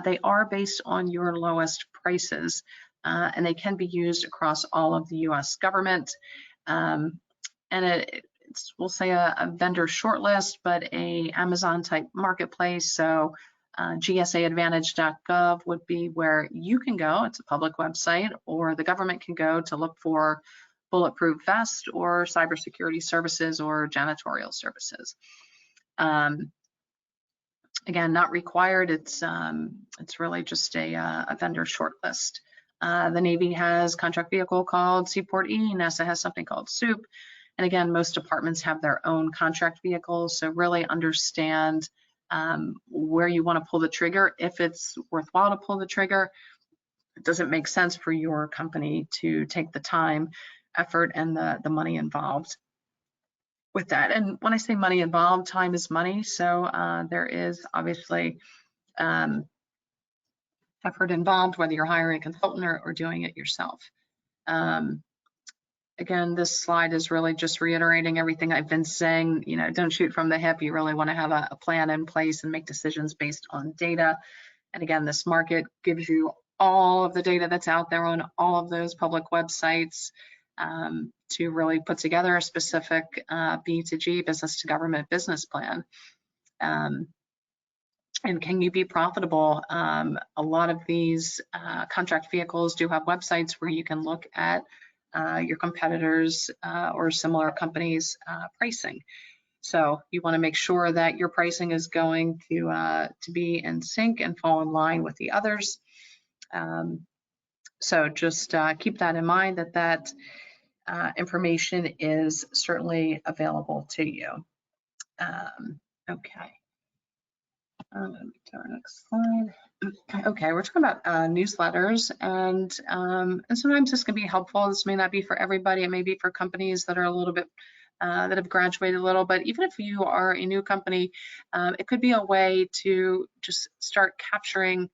They are based on your lowest prices, and they can be used across all of the US government. And it's, we'll say a vendor shortlist, but a Amazon type marketplace. So GSAadvantage.gov would be where you can go. It's a public website, or the government can go to look for bulletproof vest or cybersecurity services or janitorial services. Again, not required. It's really just a vendor shortlist. The Navy has contract vehicle called Seaport E. NASA has something called SOUP. And again, most departments have their own contract vehicles. So really understand where you want to pull the trigger. If it's worthwhile to pull the trigger, does it make sense for your company to take the time, effort, and the money involved? with that. And when I say money involved, time is money. So there is obviously effort involved, whether you're hiring a consultant or doing it yourself. Again, this slide is really just reiterating everything I've been saying. You know, don't shoot from the hip. You really want to have a plan in place and make decisions based on data. And again, this market gives you all of the data that's out there on all of those public websites to really put together a specific B2G, business to government business plan. And can you be profitable? A lot of these contract vehicles do have websites where you can look at your competitors or similar companies' pricing. So you want to make sure that your pricing is going to be in sync and fall in line with the others. So just keep that in mind, that information is certainly available to you. Okay. To our next slide. Okay, we're talking about newsletters, and sometimes this can be helpful. This may not be for everybody. It may be for companies that are a little bit that have graduated a little, but even if you are a new company, it could be a way to just start capturing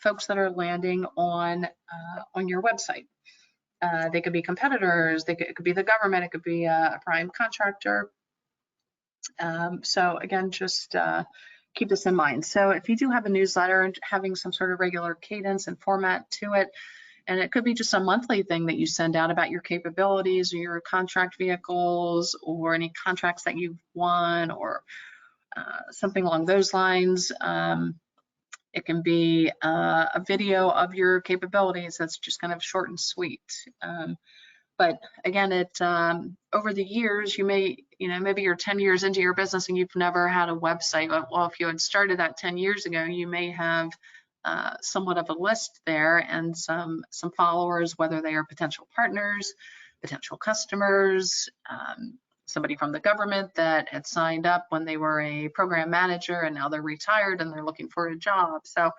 folks that are landing on your website. They could be competitors, it could be the government, it could be a prime contractor. So again, just keep this in mind. So if you do have a newsletter and having some sort of regular cadence and format to it, and it could be just a monthly thing that you send out about your capabilities or your contract vehicles or any contracts that you've won or something along those lines. It can be a video of your capabilities that's just kind of short and sweet. But again, over the years, you may, maybe you're 10 years into your business and you've never had a website. Well, if you had started that 10 years ago, you may have somewhat of a list there and some followers, whether they are potential partners, potential customers, somebody from the government that had signed up when they were a program manager and now they're retired and they're looking for a job. So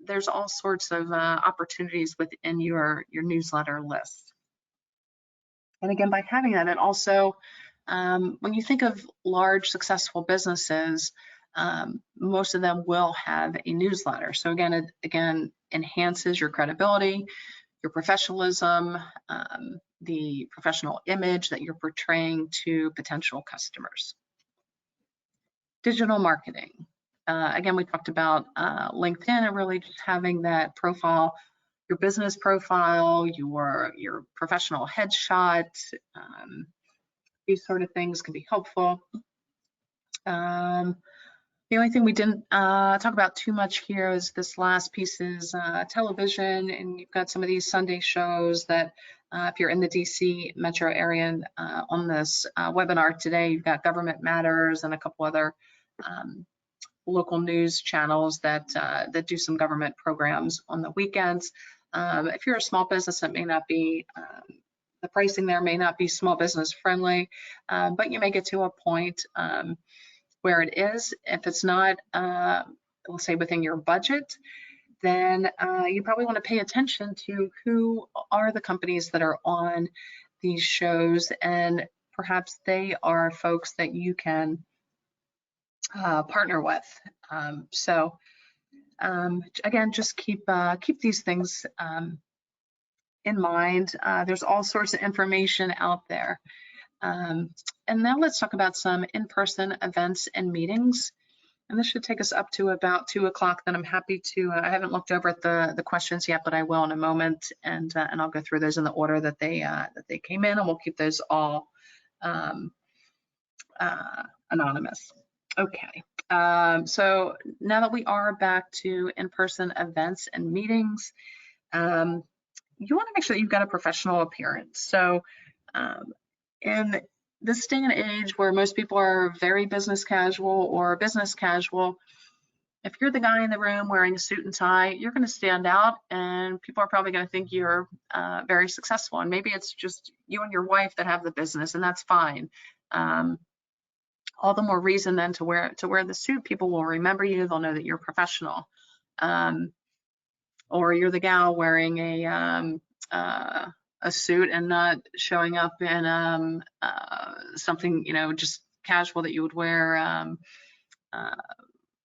there's all sorts of opportunities within your newsletter list. And again, by having that, it also, when you think of large successful businesses, most of them will have a newsletter. So again, it enhances your credibility, your professionalism, the professional image that you're portraying to potential customers. Digital marketing. Again, we talked about LinkedIn and really just having that profile, your business profile, your professional headshot. These sort of things can be helpful. The only thing we didn't talk about too much here is this last piece is television, and you've got some of these Sunday shows that if you're in the DC metro area and on this webinar today, you've got Government Matters and a couple other local news channels that do some government programs on the weekends. If you're a small business, it may not be, the pricing there may not be small business friendly, but you may get to a point where it is. If it's not, we'll say within your budget, then you probably want to pay attention to who are the companies that are on these shows, and perhaps they are folks that you can partner with. Again, just keep these things in mind. There's all sorts of information out there. And now let's talk about some in-person events and meetings. And this should take us up to about 2 o'clock. Then I'm happy to, I haven't looked over at the questions yet, but I will in a moment. And I'll go through those in the order that they came in, and we'll keep those all anonymous. Okay. So now that we are back to in-person events and meetings, you want to make sure that you've got a professional appearance. So in this day and age where most people are very business casual or business casual, if you're the guy in the room wearing a suit and tie, you're going to stand out, and people are probably going to think you're very successful. And maybe it's just you and your wife that have the business, and that's fine. All the more reason then to wear the suit. People will remember you. They'll know that you're professional. Or you're the gal wearing a a suit and not showing up in something, you know, just casual that you would wear,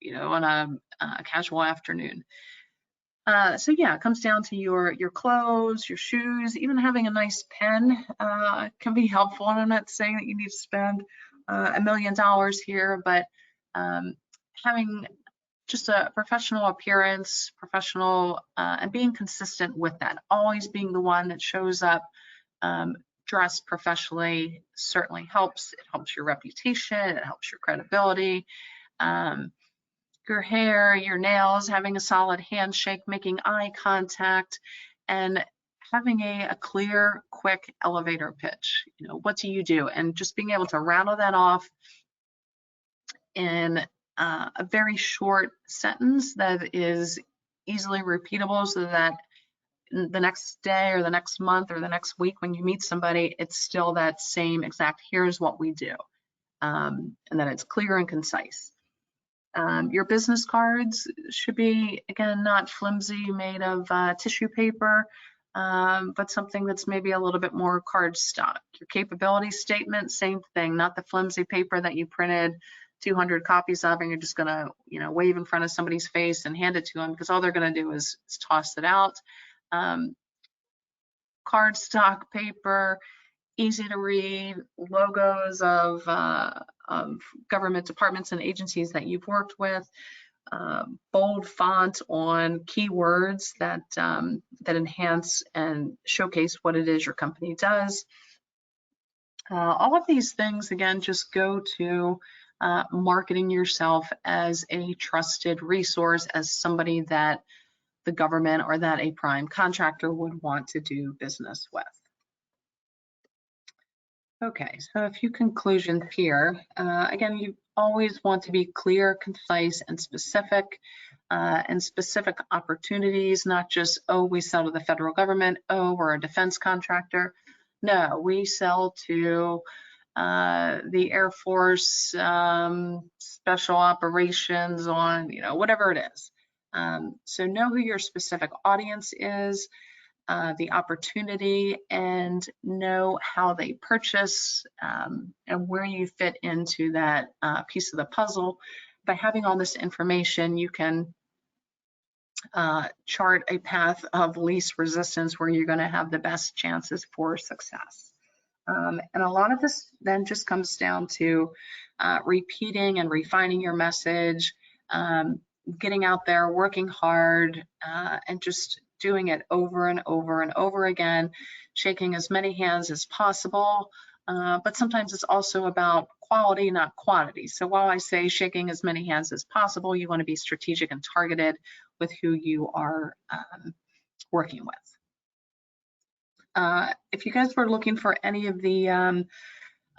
you know, on a casual afternoon. So yeah, it comes down to your clothes, your shoes, even having a nice pen can be helpful. And I'm not saying that you need to spend $1 million here, but having just a professional appearance, and being consistent with that, always being the one that shows up dressed professionally certainly helps. It helps your reputation, it helps your credibility. Your hair, your nails, having a solid handshake, making eye contact, and having a clear, quick elevator pitch. You know, what do you do? And just being able to rattle that off in a very short sentence that is easily repeatable, so that the next day or the next month or the next week when you meet somebody, it's still that same exact, here's what we do. And that it's clear and concise. Your business cards should be, again, not flimsy, made of tissue paper, but something that's maybe a little bit more cardstock. Your capability statement, same thing, not the flimsy paper that you printed 200 copies of and you're just gonna, you know, wave in front of somebody's face and hand it to them, because all they're gonna do is toss it out. Cardstock paper, easy to read, logos of government departments and agencies that you've worked with, bold font on keywords that that enhance and showcase what it is your company does. All of these things, again, just go to marketing yourself as a trusted resource, as somebody that the government or that a prime contractor would want to do business with. Okay, so a few conclusions here. Again, you always want to be clear, concise, and specific opportunities, not just, oh, we sell to the federal government, oh, we're a defense contractor. No, we sell to the Air Force, special operations on, you know, whatever it is. So know who your specific audience is, the opportunity, and know how they purchase and where you fit into that piece of the puzzle. By having all this information, you can chart a path of least resistance where you're going to have the best chances for success. And a lot of this then just comes down to repeating and refining your message, getting out there, working hard, and just doing it over and over and over again, shaking as many hands as possible. But sometimes it's also about quality, not quantity. So while I say shaking as many hands as possible, you want to be strategic and targeted with who you are working with. If you guys were looking for any of the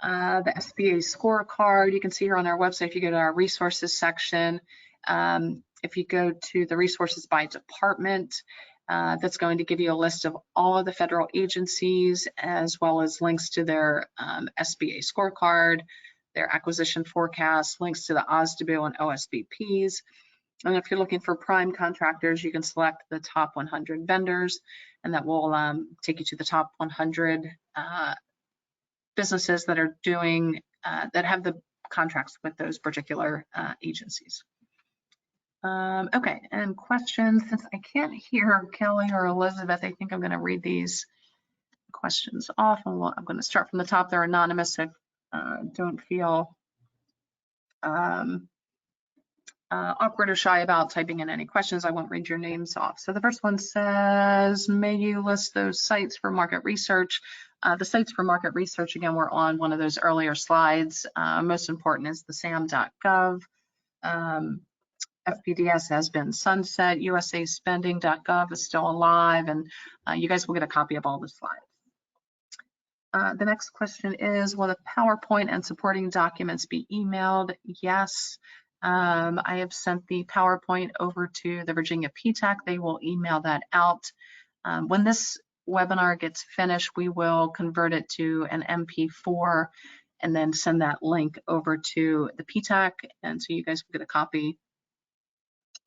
SBA Score Card, you can see here on our website, if you go to our resources section, if you go to the resources by department, that's going to give you a list of all of the federal agencies, as well as links to their SBA Scorecard, their acquisition forecast, links to the OSDBO and OSBPs. And if you're looking for prime contractors, you can select the top 100 vendors, and that will take you to the top 100 businesses that are doing, that have the contracts with those particular agencies. Okay, and questions. Since I can't hear Kelly or Elizabeth, I think I'm going to read these questions off. I'm going to start from the top. They're anonymous, so don't feel awkward or shy about typing in any questions. I won't read your names off. So the first one says, may you list those sites for market research? The sites for market research, again, were on one of those earlier slides. Most important is the sam.gov. FPDS has been sunset. USAspending.gov is still alive, and you guys will get a copy of all the slides. The next question is, will the PowerPoint and supporting documents be emailed? Yes. I have sent the PowerPoint over to the Virginia PTAC. They will email that out. When this webinar gets finished, we will convert it to an MP4 and then send that link over to the PTAC, and so you guys will get a copy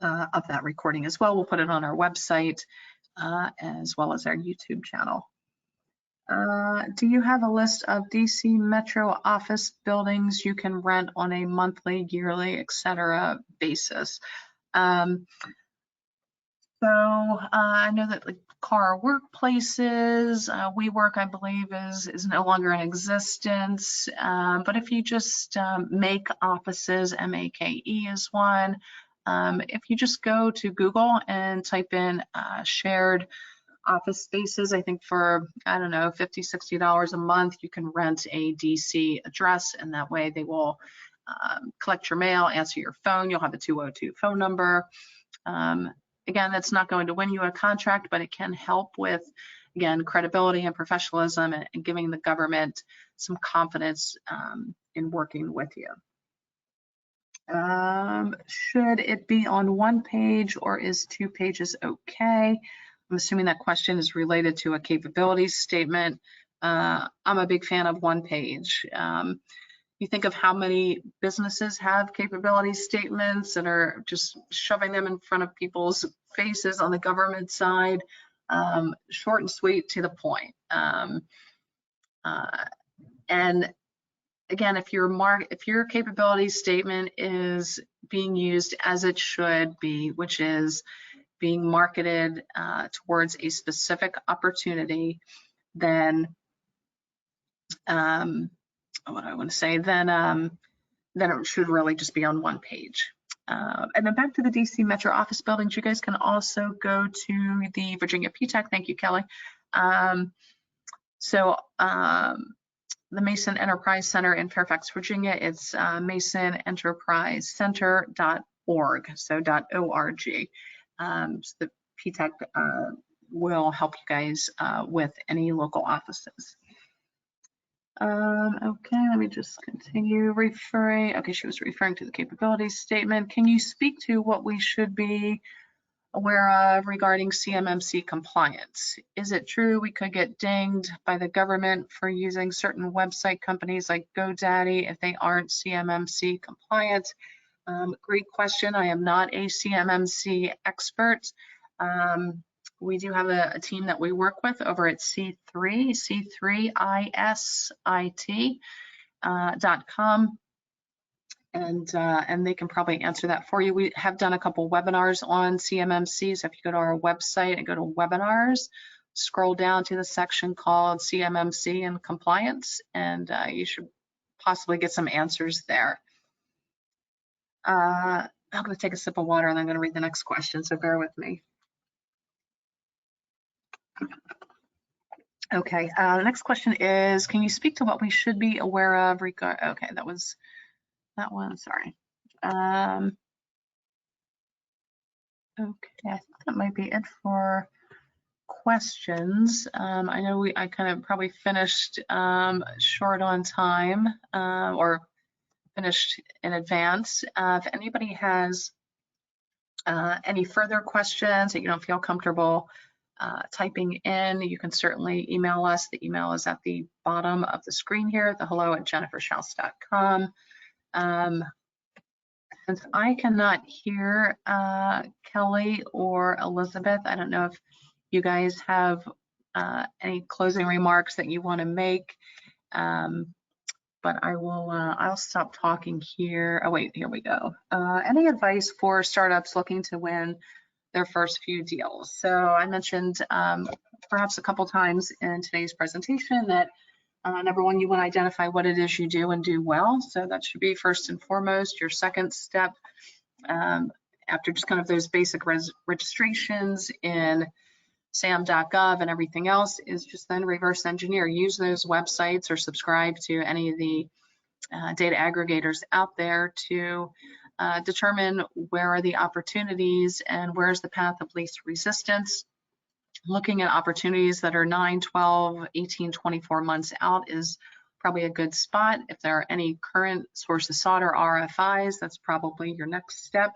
of that recording as well. We'll put it on our website as well as our YouTube channel. Do you have a list of DC Metro office buildings you can rent on a monthly, yearly, etc. basis? I know that like car workplaces, WeWork, I believe, is no longer in existence. But if you just make offices, MAKE is one. If you just go to Google and type in shared office spaces, I think for, I don't know, $50, $60 a month, you can rent a DC address, and that way they will collect your mail, answer your phone. You'll have a 202 phone number. Again, that's not going to win you a contract, but it can help with, again, credibility and professionalism and giving the government some confidence in working with you. Should it be on one page or is 2 pages okay? I'm assuming that question is related to a capabilities statement. I'm a big fan of 1 page. You think of how many businesses have capability statements and are just shoving them in front of people's faces on the government side. Short and sweet, to the point. And again, if your capability statement is being used as it should be, which is being marketed towards a specific opportunity, then what I want to say, then it should really just be on 1 page. And then back to the DC Metro office buildings, you guys can also go to the Virginia PTAC. Thank you, Kelly. The Mason Enterprise Center in Fairfax, Virginia, it's masonenterprisecenter.org, so .org. So the PTAC will help you guys with any local offices. Okay, let me just continue referring. Okay, she was referring to the capabilities statement. Can you speak to what we should be aware of regarding CMMC compliance? Is it true we could get dinged by the government for using certain website companies like GoDaddy if they aren't CMMC compliant? Great question. I am not a CMMC expert. We do have a team that we work with over at c3isit.com, and they can probably answer that for you. We have done a couple webinars on CMMC, so if you go to our website and go to webinars, scroll down to the section called CMMC and compliance, and you should possibly get some answers there. I'm going to take a sip of water and I'm going to read the next question, so bear with me. Okay, the next question is, can you speak to what we should be aware of okay, that was that one, sorry. Okay, I think that might be it for questions. I know I kind of probably finished short on time or finished in advance. If anybody has any further questions that you don't feel comfortable typing in, you can certainly email us. The email is at the bottom of the screen here, the hello@jennifershouse.com. Since I cannot hear Kelly or Elizabeth, I don't know if you guys have any closing remarks that you want to make, but I will, I'll stop talking here. Oh wait, here we go. Any advice for startups looking to win their first few deals? So I mentioned perhaps a couple times in today's presentation that number one, you want to identify what it is you do and do well. So that should be first and foremost. Your second step, after just kind of those basic registrations in sam.gov and everything else, is just then reverse engineer. Use those websites or subscribe to any of the data aggregators out there to determine where are the opportunities and where's the path of least resistance. Looking at opportunities that are 9, 12, 18, 24 months out is probably a good spot. If there are any current source of sought or RFIs, that's probably your next step,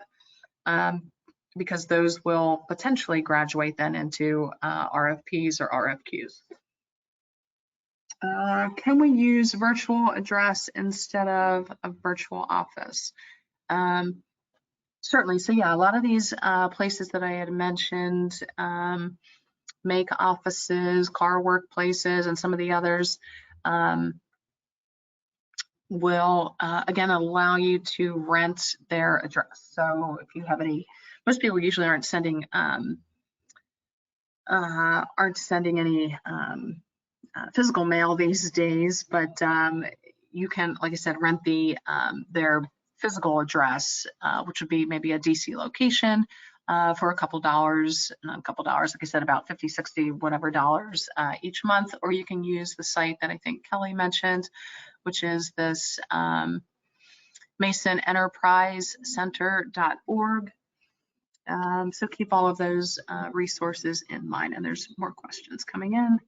because those will potentially graduate then into RFPs or RFQs. Can we use virtual address instead of a virtual office? Certainly. So yeah, a lot of these places that I had mentioned, make offices, car workplaces, and some of the others will again allow you to rent their address. So if you have any, most people usually aren't sending any physical mail these days, but you can, like I said, rent their physical address, which would be maybe a DC location for a couple dollars, not a couple dollars, like I said, about 50, 60, whatever dollars each month. Or you can use the site that I think Kelly mentioned, which is this masonenterprisecenter.org. So keep all of those resources in mind. And there's more questions coming in.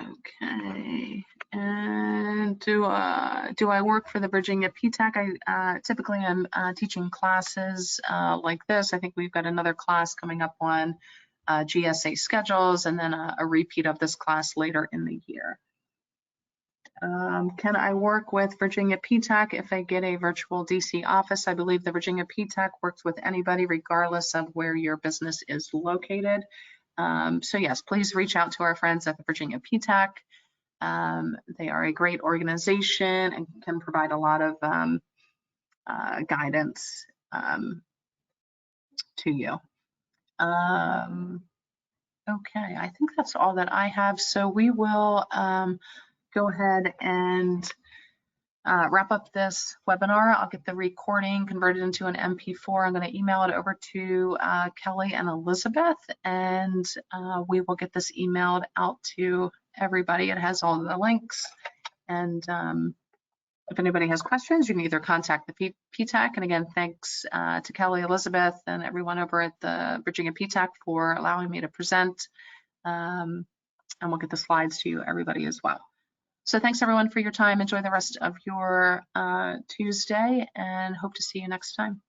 Okay, and do I work for the Virginia PTAC? I typically am teaching classes like this. I think we've got another class coming up on GSA schedules, and then a repeat of this class later in the year. Can I work with Virginia PTAC if I get a virtual DC office? I believe the Virginia PTAC works with anybody regardless of where your business is located. So yes, please reach out to our friends at the Virginia PTAC. They are a great organization and can provide a lot of guidance to you. Okay, I think that's all that I have. So we will go ahead and wrap up this webinar. I'll get the recording converted into an MP4. I'm going to email it over to Kelly and Elizabeth, and we will get this emailed out to everybody. It has all the links, and if anybody has questions, you can either contact the PTAC. And again, thanks to Kelly, Elizabeth, and everyone over at the Virginia PTAC for allowing me to present, and we'll get the slides to everybody as well. So thanks everyone for your time. Enjoy the rest of your Tuesday, and hope to see you next time.